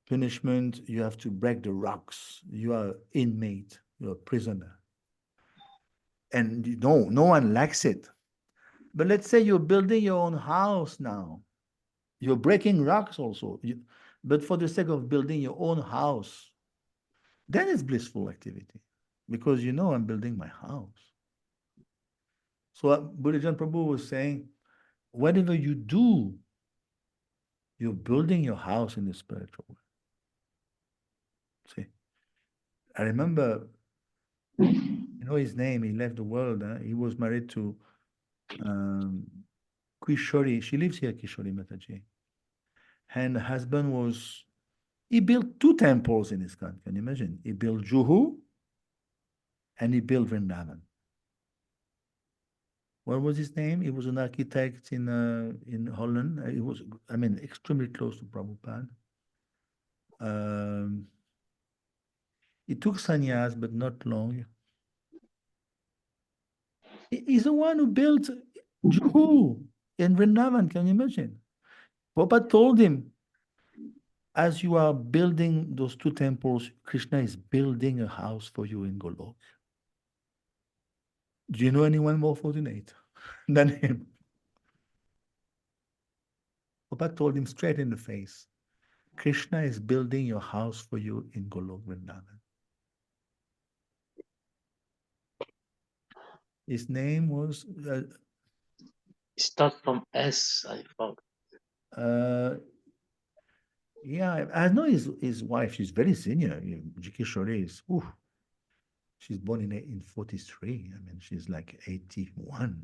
punishment. You have to break the rocks. You are inmate. You're a prisoner. And no one likes it. But let's say you're building your own house now. You're breaking rocks also. But for the sake of building your own house, then it's blissful activity. Because I'm building my house. So Buddha Prabhu was saying, whatever you do, you're building your house in the spiritual way. See, I remember, his name, he left the world. He was married to Kishori. She lives here, Kishori Mataji. And the husband he built 2 temples in his country. Can you imagine? He built Juhu and he built Vrindavan. What was his name? He was an architect in Holland. He was, extremely close to Prabhupada. He took sannyas, but not long. He's the one who built Juhu in Vrindavan. Can you imagine? Prabhupada told him, as you are building those 2 temples, Krishna is building a house for you in Golok. Do you know anyone more fortunate than him? Prabhupada told him straight in the face, Krishna is building your house for you in Golok Vrindavan. His name was... Start from S, I thought. Yeah, I know his wife. She's very senior. Jikishore is... She's born in 1843. She's like 81.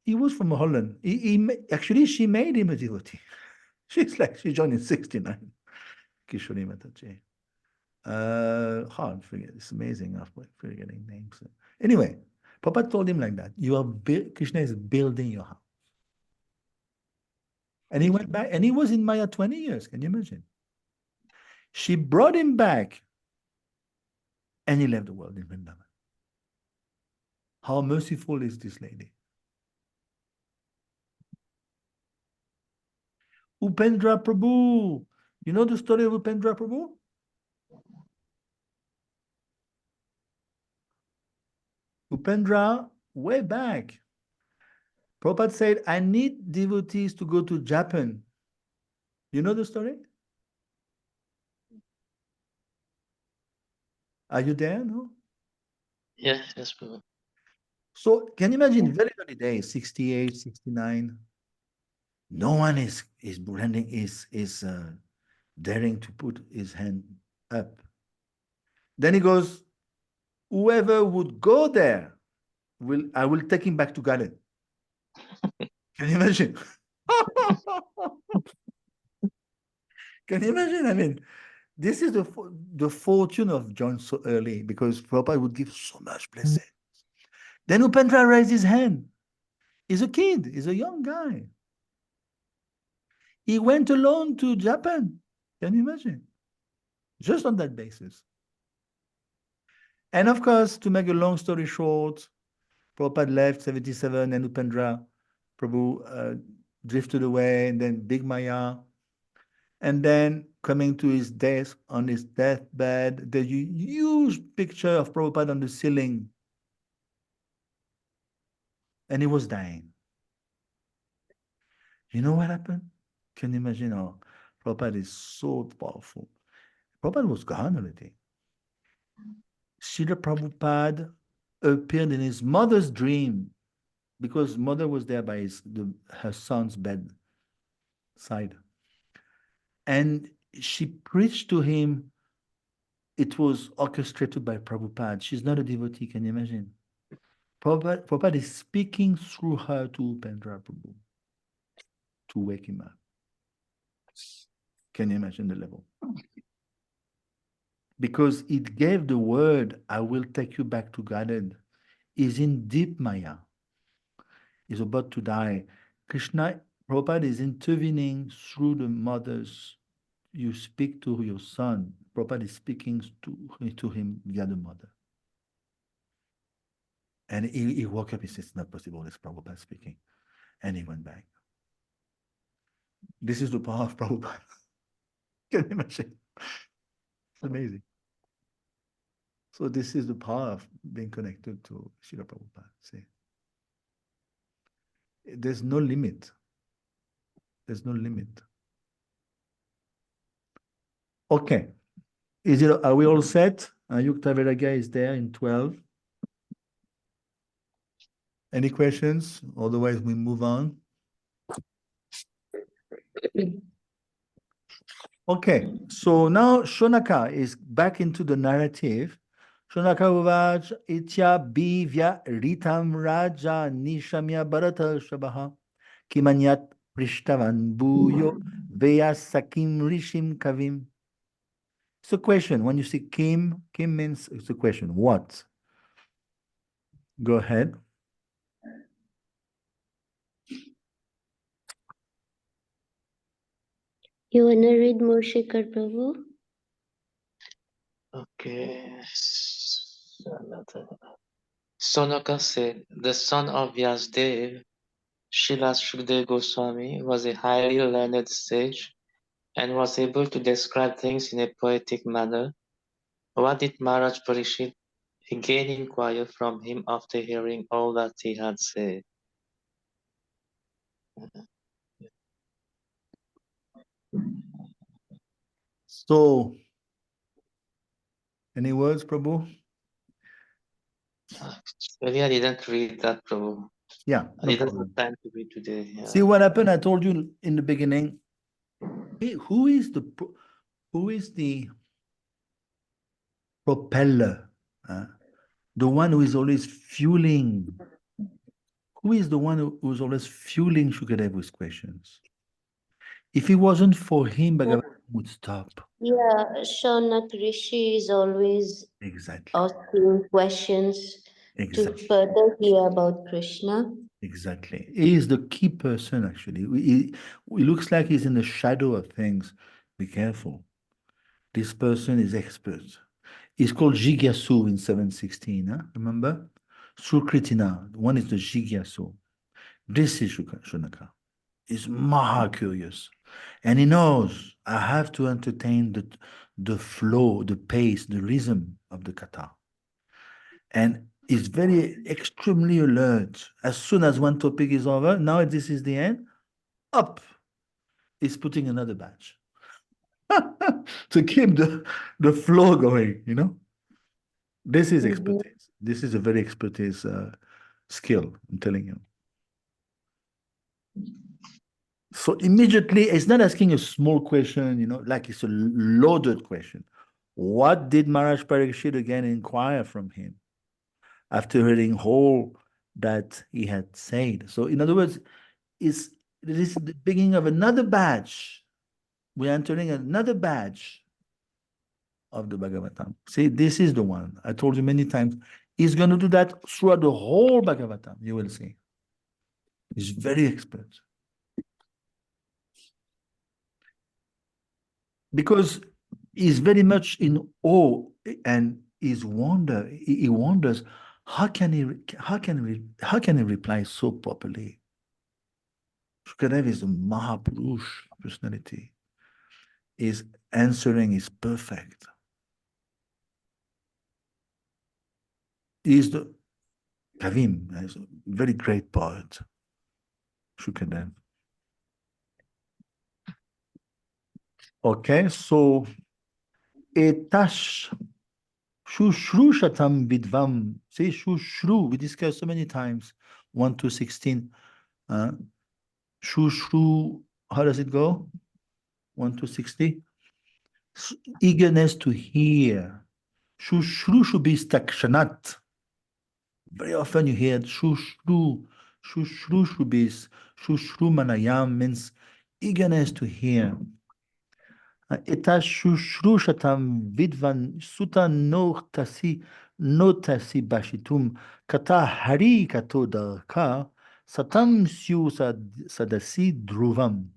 He was from Holland. Actually, she made him a devotee. She joined in 69. Kishori Mataji. Hard to forget. It's amazing after forgetting names. Anyway, Papa told him like that. Krishna is building your house. And he went back, and he was in Maya 20 years. Can you imagine? She brought him back, and he left the world in Vrindavan. How merciful is this lady? Upendra Prabhu. You know the story of Upendra Prabhu? Upendra, way back, Prabhupada said, I need devotees to go to Japan. You know the story? Are you there? No? Yes, Prabhu. So can you imagine, very early days, 68, 69, no one is daring to put his hand up. Then he goes, whoever would go there, I will take him back to Garden. Can you imagine? Can you imagine? This is the fortune of John so early, because Prabhupada would give so much blessing. Then Upendra raised his hand. He's a kid. He's a young guy. He went alone to Japan. Can you imagine? Just on that basis. And of course, to make a long story short, Prabhupada left 77 and Upendra Prabhu drifted away, and then Big Maya. And then coming to his death, on his deathbed, there's a huge picture of Prabhupada on the ceiling. And he was dying. You know what happened? Can you imagine how Prabhupada is so powerful? Prabhupada was gone already. Srila Prabhupada appeared in his mother's dream, because mother was there by her son's bed side. And she preached to him. It was orchestrated by Prabhupada. She's not a devotee, can you imagine? Prabhupada is speaking through her to Upendra Prabhu to wake him up. Can you imagine the level? Because it gave the word, I will take you back to Godhead, is in deep Maya. Is about to die. Krishna, Prabhupada is intervening through the mothers. You speak to your son. Prabhupada is speaking to him via the mother. And he woke up, he says, it's not possible, it's Prabhupada speaking. And he went back. This is the power of Prabhupada. Can you imagine? It's amazing. So this is the power of being connected to Srila Prabhupada. See? There's no limit. There's no limit. Okay. Are we all set? Yukta Vairagya is there in 12. Any questions? Otherwise, we move on. Okay, so now Shonaka is back into the narrative. Shonaka Uvaj Itya Bivya Ritam Raja Nishamya Bharata Shabaha Kimanyat Prishtavan Bhuyo Veya Sakim Rishim Kavim. It's a question. When you see Kim means it's a question. What? Go ahead. You wanna read more, Shekhar Prabhu? Okay. Sonaka said, the son of Vyasdev, Srila Shukdev Goswami, was a highly learned sage and was able to describe things in a poetic manner. What did Maharaj Parikshit again inquire from him after hearing all that he had said? So, any words, Prabhu? Maybe I didn't read that, Prabhu. Yeah, I no didn't problem. have time to read today. Yeah. See what happened? I told you in the beginning. Who is the propeller? The one who is always fueling. Who is the one who's always fueling Shukadev with questions? If it wasn't for him, Bhagavan would stop. Yeah, Shaunak Rishi is always Exactly. asking questions Exactly. to further hear about Krishna. Exactly. He is the key person, actually. He looks like he's in the shadow of things. Be careful. This person is expert. He's called Jigyasu in 716, remember? Sukritina, one is the Jigyasu. This is Shunaka. He's maha curious. And he knows I have to entertain the flow, the pace, the rhythm of the kata. And he's very extremely alert. As soon as one topic is over, now this is the end, up. He's putting another batch to keep the flow going, you know? This is expertise. This is a very expertise skill, I'm telling you. So immediately, it's not asking a small question, you know, like it's a loaded question. What did Maharaj Parikshit again inquire from him after hearing all that he had said? So in other words, this is the beginning of another batch. We're entering another batch of the Bhagavatam. See, this is the one. I told you many times. He's going to do that throughout the whole Bhagavatam. You will see. He's very expert. Because he's very much in awe and he wonders how can he reply so properly? Shukadev is a Mahapurush personality. His answering is perfect. He is the Kavim, is a very great poet, Shukadev. Okay, so etash shushru shatam vidvam. Say shushru. We discussed so many times. 1 to 16. Shushru. How does it go? 1 to 60. Eagerness to hear. Shushrushubi stakshanat. Very often you hear shushrushrubis, shushrumanayam means eagerness to hear. Eta shushrushatam vidvan suta no tasi bashitum kata hari kato darka satam syu sadasi dhruvam.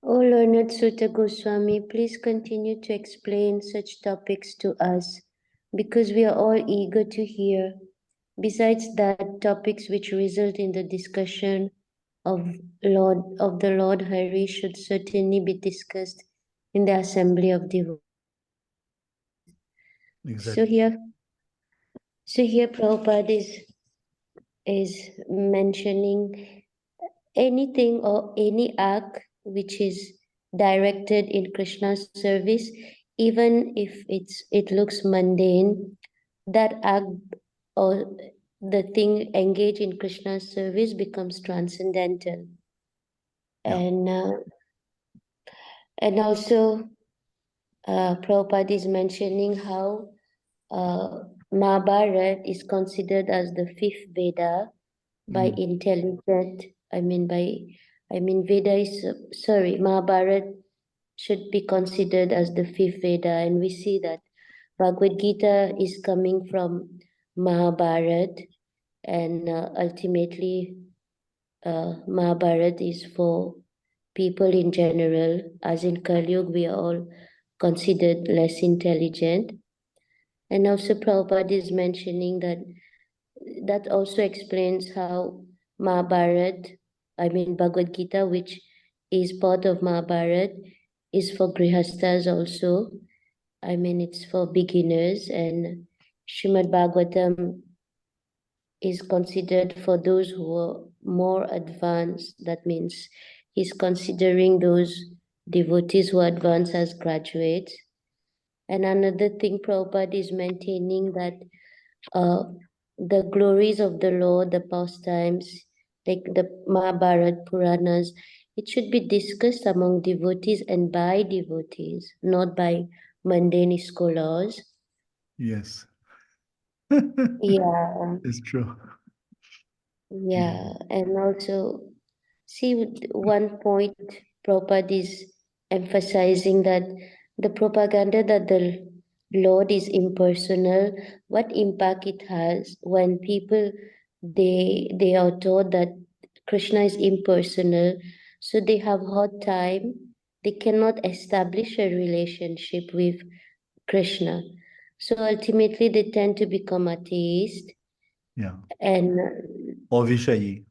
O learned Sutta Goswami, please continue to explain such topics to us, because we are all eager to hear. Besides that, topics which result in the discussion of the Lord Hari should certainly be discussed in the assembly of devotees. Exactly. So here Prabhupada is mentioning anything or any act which is directed in Krishna's service, even if it looks mundane, that act or the thing engaged in Krishna's service becomes transcendental. Yeah. And also Prabhupada is mentioning how Mahabharata is considered as the fifth Veda by intelligent. Mahabharata should be considered as the fifth Veda, and we see that Bhagavad Gita is coming from Mahabharata, and ultimately Mahabharata is for people in general. As in Kali Yuga, we are all considered less intelligent. And also Prabhupada is mentioning that also explains how Bhagavad Gita, which is part of Mahabharata, is for Grihasthas also. It's for beginners, and Srimad Bhagavatam is considered for those who are more advanced. That means he's considering those devotees who are advanced as graduates. And another thing Prabhupada is maintaining that the glories of the Lord, the pastimes, like the Mahabharata Puranas, it should be discussed among devotees and by devotees, not by mundane scholars. Yes. Yeah. It's true. Yeah, and also see one point Prabhupada is emphasizing that the propaganda that the Lord is impersonal, what impact it has when people they are taught that Krishna is impersonal, so they have hard time, they cannot establish a relationship with Krishna. So ultimately they tend to become atheist. Yeah. And Or Vishayi.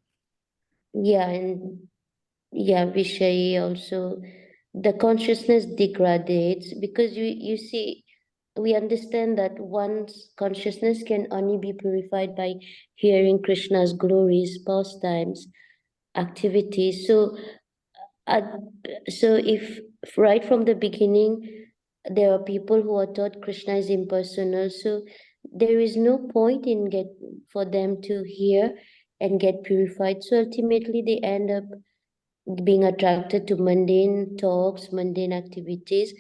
Vishayi also, the consciousness degrades, because you see, we understand that one's consciousness can only be purified by hearing Krishna's glories, pastimes, activities. So if right from the beginning there are people who are taught Krishna is impersonal, so there is no point in for them to hear and get purified. So ultimately they end up being attracted to mundane talks, mundane activities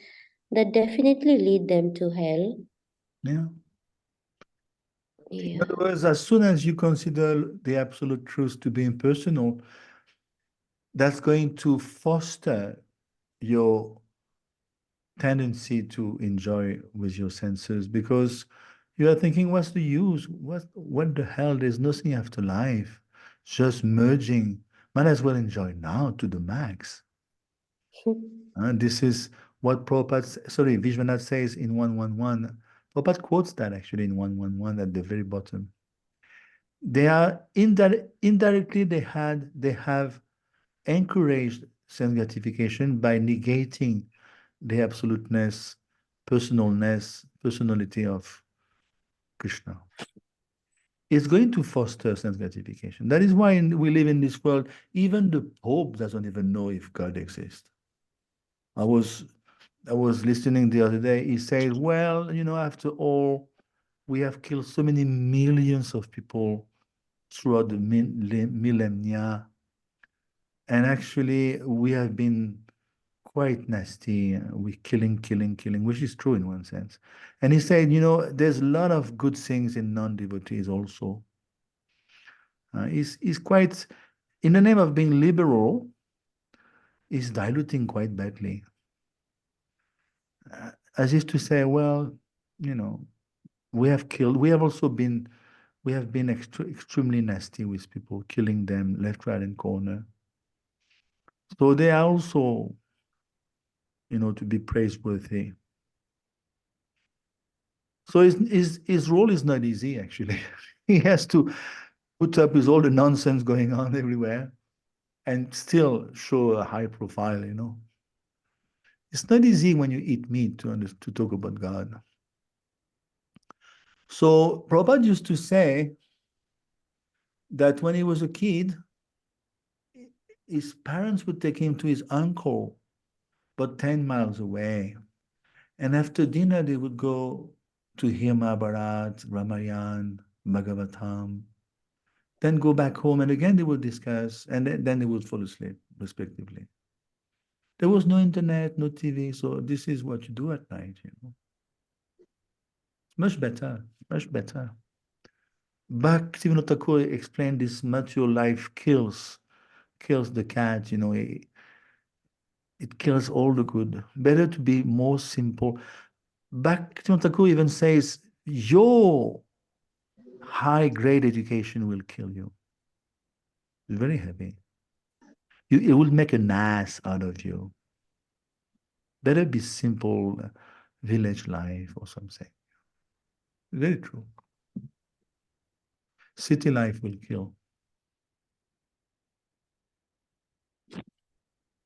that definitely lead them to hell. Yeah. Yeah. In other words, as soon as you consider the absolute truth to be impersonal, that's going to foster your tendency to enjoy with your senses, because you are thinking, what's the use? What the hell? There's nothing after life. Just merging. Might as well enjoy now to the max. This is what Vishwanath says in 111. Prabhupada quotes that actually in 111 at the very bottom. They are indirectly they have encouraged sense gratification by negating the absoluteness, personality of Krishna. It's going to foster sense gratification. That is why we live in this world. Even the Pope doesn't even know if God exists. I was listening the other day. He said, well, after all, we have killed so many millions of people throughout the millennia. And actually, we have been quite nasty. We killing, which is true in one sense. And he said, there's a lot of good things in non-devotees also. He's quite, in the name of being liberal, he's diluting quite badly. As if to say, well, we have been extremely nasty with people, killing them left, right, and corner. So they are also, to be praiseworthy. So his role is not easy, actually. He has to put up with all the nonsense going on everywhere and still show a high profile, It's not easy when you eat meat to talk about God. So Prabhupada used to say that when he was a kid, his parents would take him to his uncle, but 10 miles away. And after dinner, they would go to hear Mahabharat, Ramayan, Bhagavatam, then go back home, and again they would discuss, and then they would fall asleep, respectively. There was no internet, no TV, so this is what you do at night, Much better, much better. Bhaktivinoda Thakur explained this material life kills the cat, it kills all the good. Better to be more simple. Bhaktivinoda Thakur even says, your high-grade education will kill you. It's very heavy. It will make an ass out of you. Better be simple, village life or something. Very true. City life will kill.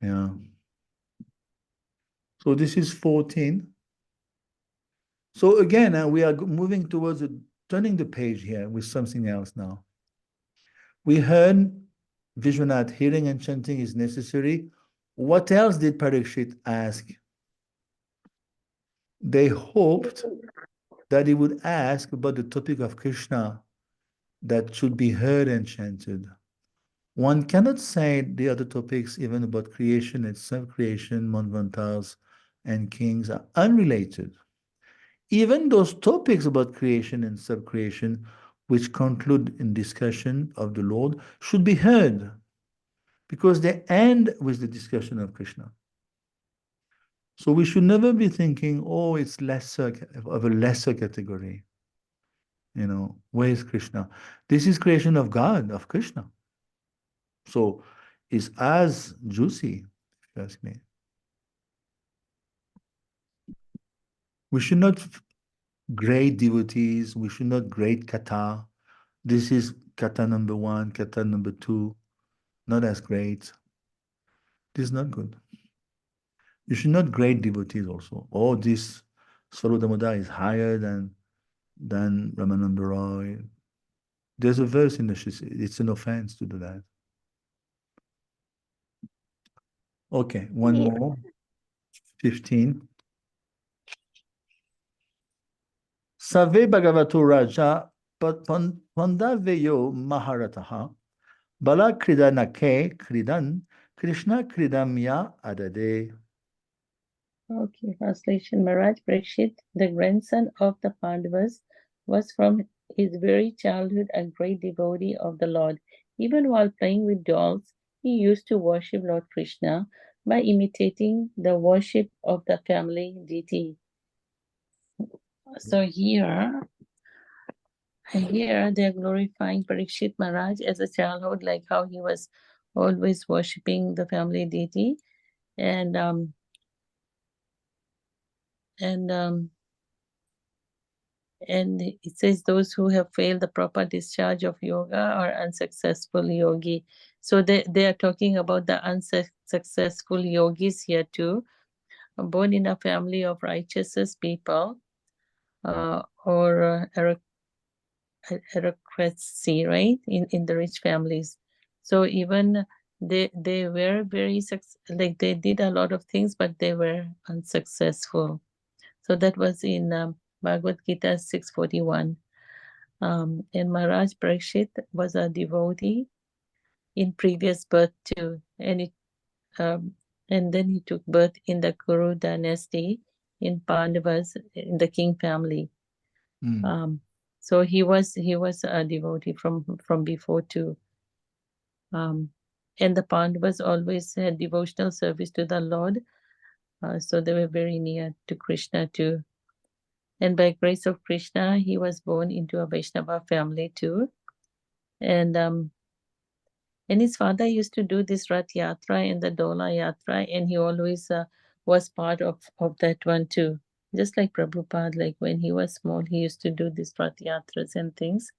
Yeah. So this is 14. So again, we are moving towards turning the page here with something else now. We heard Vishwanath, hearing and chanting is necessary. What else did Parikshit ask? They hoped that he would ask about the topic of Krishna that should be heard and chanted. One cannot say the other topics, even about creation and self-creation, manvantars, and kings, are unrelated. Even those topics about creation and self-creation, which conclude in discussion of the Lord, should be heard, because they end with the discussion of Krishna. So we should never be thinking, oh, it's of a lesser category. Where is Krishna? This is creation of God, of Krishna. So it's as juicy, if you ask me. We should not grade devotees. We should not grade kata. This is kata number 1, kata number 2, not as great. This is not good. You should not grade devotees also. Oh, this Swarup Damodar is higher than Ramananda Roy. There's a verse in the Shri, it's an offense to do that. Okay, one more. 15. Save Bhagavato Raja Pandaveyo Maharataha Bala Kridanake Kridan Krishna Kridamya Adade. Okay, translation. Maharaj Parikshit, the grandson of the Pandavas, was from his very childhood a great devotee of the Lord. Even while playing with dolls, he used to worship Lord Krishna by imitating the worship of the family deity. So here they're glorifying Parikshit Maharaj as a childhood, like how he was always worshiping the family deity, and it says those who have failed the proper discharge of yoga are unsuccessful yogi. So they are talking about the unsuccessful yogis here too, born in a family of righteous people, or aristocracy, right? In the rich families. So even they were very like they did a lot of things, but they were unsuccessful. So that was in Bhagavad Gita 6:41. And Maharaj Parikshit was a devotee. in previous birth too, and then he took birth in the Kuru dynasty in Pandavas in the king family. Mm. So he was a devotee from before too. And the Pandavas always had devotional service to the Lord, so they were very near to Krishna too. And by grace of Krishna, he was born into a Vaishnava family too. And his father used to do this Rath Yatra and the Dola Yatra, and he always was part of that one too. Just like Prabhupada, like when he was small, he used to do these Rath Yatras and things.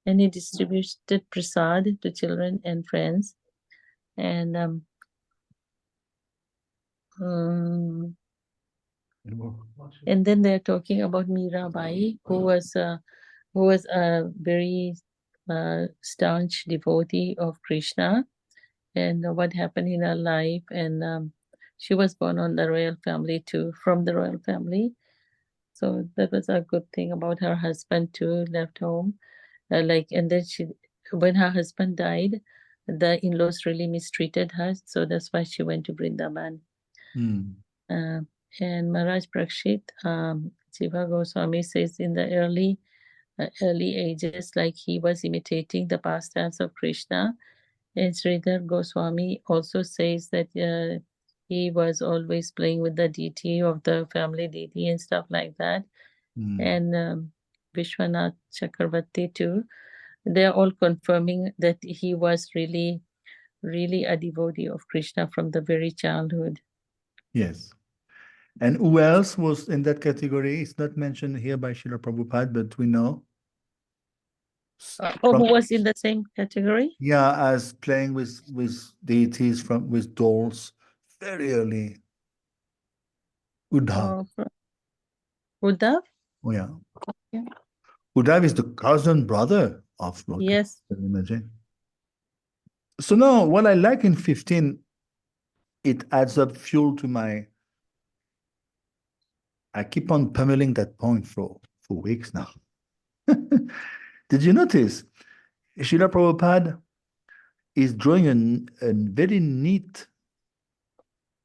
And he distributed prasad to children and friends. And and then they're talking about Mirabai, who was a very staunch devotee of Krishna, and what happened in her life. And she was born on the royal family too, from the royal family. So that was a good thing about her husband too, left home. And then when her husband died, the in-laws really mistreated her. So that's why she went to Vrindavan. Mm. And Maharaj Prakshit, Jiva Goswami says in the early ages, like he was imitating the pastimes of Krishna. And Sridhar Goswami also says that he was always playing with the deity of the family deity and stuff like that. Mm. And Vishwanath Chakravarti too. They are all confirming that he was really a devotee of Krishna from the very childhood. Yes. And who else was in that category? It's not mentioned here by Srila Prabhupada, but we know. Who was in the same category? Yeah, as playing with deities with dolls very early. Uddhav. Uddhav? Oh yeah. Yeah. Uddhav is the cousin brother of Lord. Yes. Can you imagine? So now what I like in 15, it adds up fuel to my. I keep on pummeling that point for weeks now. Did you notice? Srila Prabhupada is drawing a very neat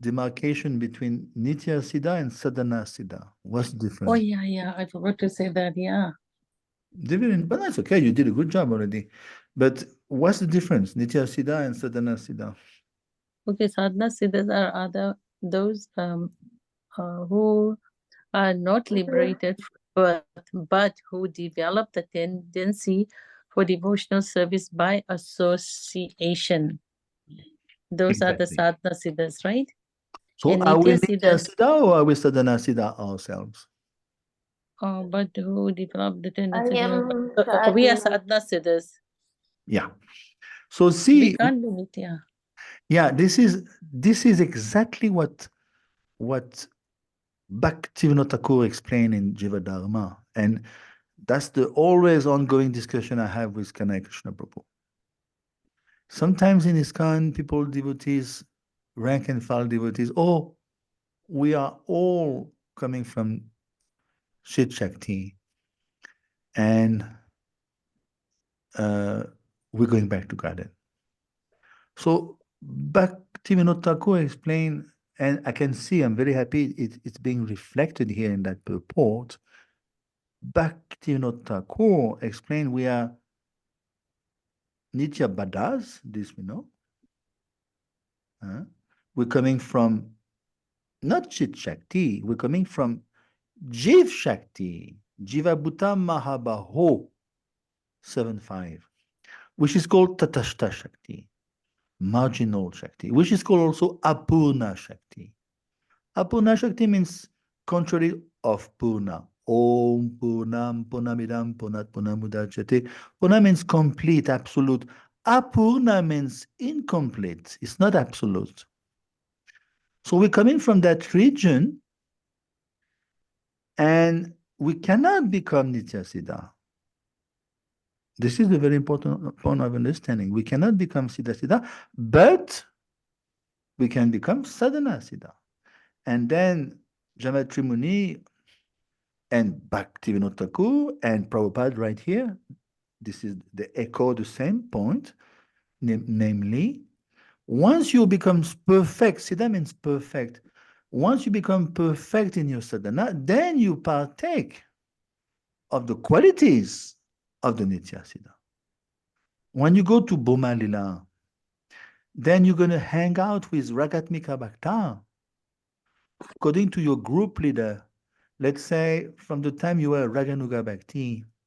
demarcation between Nitya Siddha and Sadhana Siddha. What's the difference? Oh, yeah. I forgot to say that, yeah. Different, but that's okay. You did a good job already. But what's the difference, Nitya Siddha and Sadhana Siddha? Okay, sadhana siddhas are those who are not liberated from birth, but who develop the tendency for devotional service by association. Those are the Exactly. sadhana siddhas, right? So And are we Nitya Nitya siddhas, Siddha or are we Sadhana Siddha ourselves? but who develop the I tendency? am We are sadhana. sadhana siddhas. Yeah. So We see, can't be Nitya. yeah, this is exactly what Bhaktivinoda Thakur explained in Jiva Dharma. And that's the always ongoing discussion I have with Kanai Krishna Prabhu. Sometimes in ISKCON, people, devotees, rank and file devotees, we are all coming from Shit Shakti, and we're going back to Garden. So Bhaktivinoda Thakur explained, and I can see, I'm very happy it's being reflected here in that purport. Bhaktivinoda Thakur explained we are Nitya Badas, this we know. We're coming from not Chit Shakti, we're coming from Jiv Shakti, Jivabhuta Mahabaho 7.5, which is called Tatashta Shakti, marginal Shakti, which is called also Apurna Shakti. Apurna Shakti means contrary of Purna. Om Purnam Purnamidam Purnat Purnamudachyate. Purna means complete, absolute. Apurna means incomplete. It's not absolute. So we're coming from that region, and we cannot become Nitya Siddha. This is a very important point of understanding. We cannot become Siddha Siddha, but we can become Sadhana Siddha. And then Jamatri Muni and Bhaktivinoda Thakur and Prabhupada right here, this is the echo, the same point. Namely, once you become perfect, Siddha means perfect. Once you become perfect in your sadhana, then you partake of the qualities of the Nitya Siddha. When you go to Boma Lila, then you're going to hang out with Ragatmika Bhakta. According to your group leader, let's say from the time you were Raganuga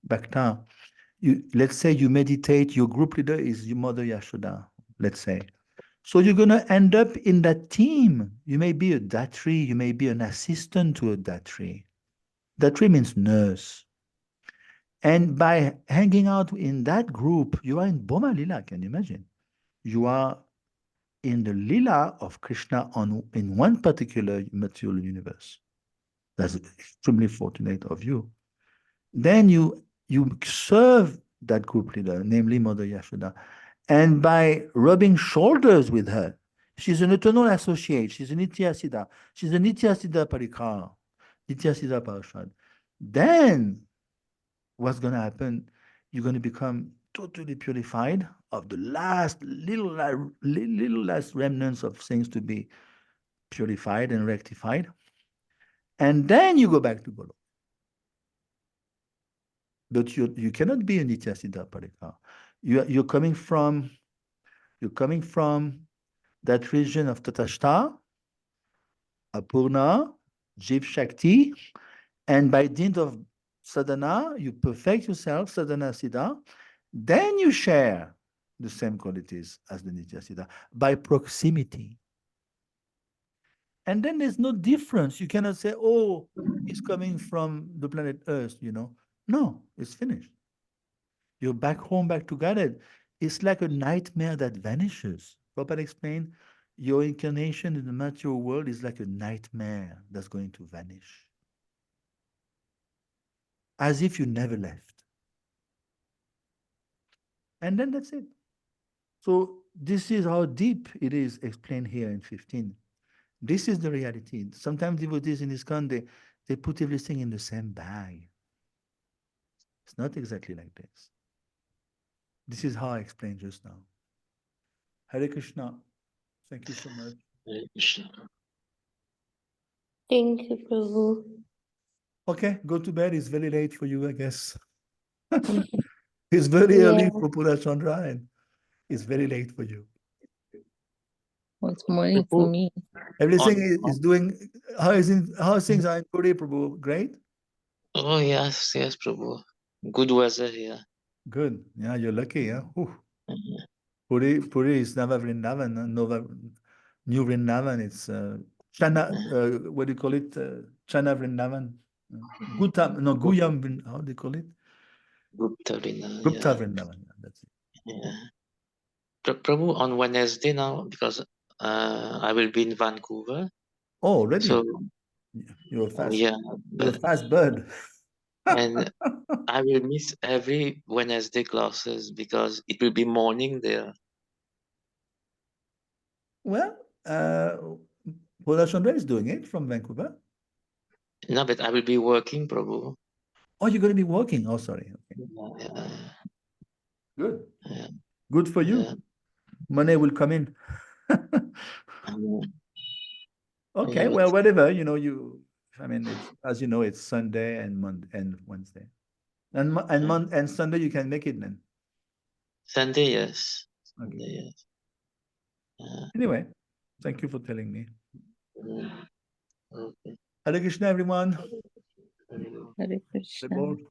Bhakta, let's say you meditate, your group leader is your mother Yashoda, let's say. So you're going to end up in that team. You may be a datri, you may be an assistant to a datri. Datri means nurse. And by hanging out in that group, you are in Boma Lila, can you imagine? You are in the Lila of Krishna in one particular material universe. That's extremely fortunate of you. Then you serve that group leader, namely Mother Yashoda. And by rubbing shoulders with her, she's an eternal associate. She's a Nitya Siddha. She's a Nitya Siddha Parikar, Nitya Siddha Parashad. Then what's going to happen? You're going to become totally purified of the little last remnants of things to be purified and rectified. And then you go back to Golo. But you cannot be a Nitya Siddha Parikar. You're coming from that region of Tatashta, Apurna, Jiv Shakti, and by dint of sadhana, you perfect yourself, sadhana siddha, then you share the same qualities as the Nitya Siddha by proximity. And then there's no difference. You cannot say, oh, it's coming from the planet Earth, you know. No, it's finished. You're back home, back together. It's like a nightmare that vanishes. Prabhupada explained, your incarnation in the material world is like a nightmare that's going to vanish. As if you never left. And then that's it. So this is how deep it is explained here in 15. This is the reality. Sometimes devotees in ISKCON, they put everything in the same bag. It's not exactly like this. This is how I explained just now. Hare Krishna. Thank you so much. Hare Krishna. Thank you, Prabhu. Okay, go to bed. It's very late for you, I guess. It's very early Yeah. for Pura Chandra and it's very late for you. It's morning for Prabhu, me. Everything on- is doing, how things are in Puri, Prabhu? Great? Oh, yes, yes, Prabhu. Good weather here. Good. Yeah, you're lucky, yeah. Whew. Mhm. Puri is Nava Vrindavan, New Vrindavan. It's Chana, what do you call it? Chana Vrindavan. Guyam, how do you call it? Gupta Vrindavan, Gupta yeah. Vrindavan. Yeah, that's it. Yeah. Prabhu, on Wednesday now, because I will be in Vancouver. Oh, already? So, You're a fast, yeah, you're a but, fast bird. and I will miss every Wednesday classes because it will be morning there. Well, Pura Chandra is doing it from Vancouver. No, but I will be working, Prabhu. Oh, you're going to be working. Oh, sorry. Okay. Yeah, Good. yeah, Good for you. yeah. Money will come in. Um, Okay, yeah, well, whatever, I mean, it's, as you know, it's Sunday and Wednesday. And Sunday you can make it then. Sunday, yes. Okay. Sunday, yes. Yeah. Anyway, thank you for telling me. Mm, okay. Hare Krishna, everyone. Very good. Hare Krishna. Good morning.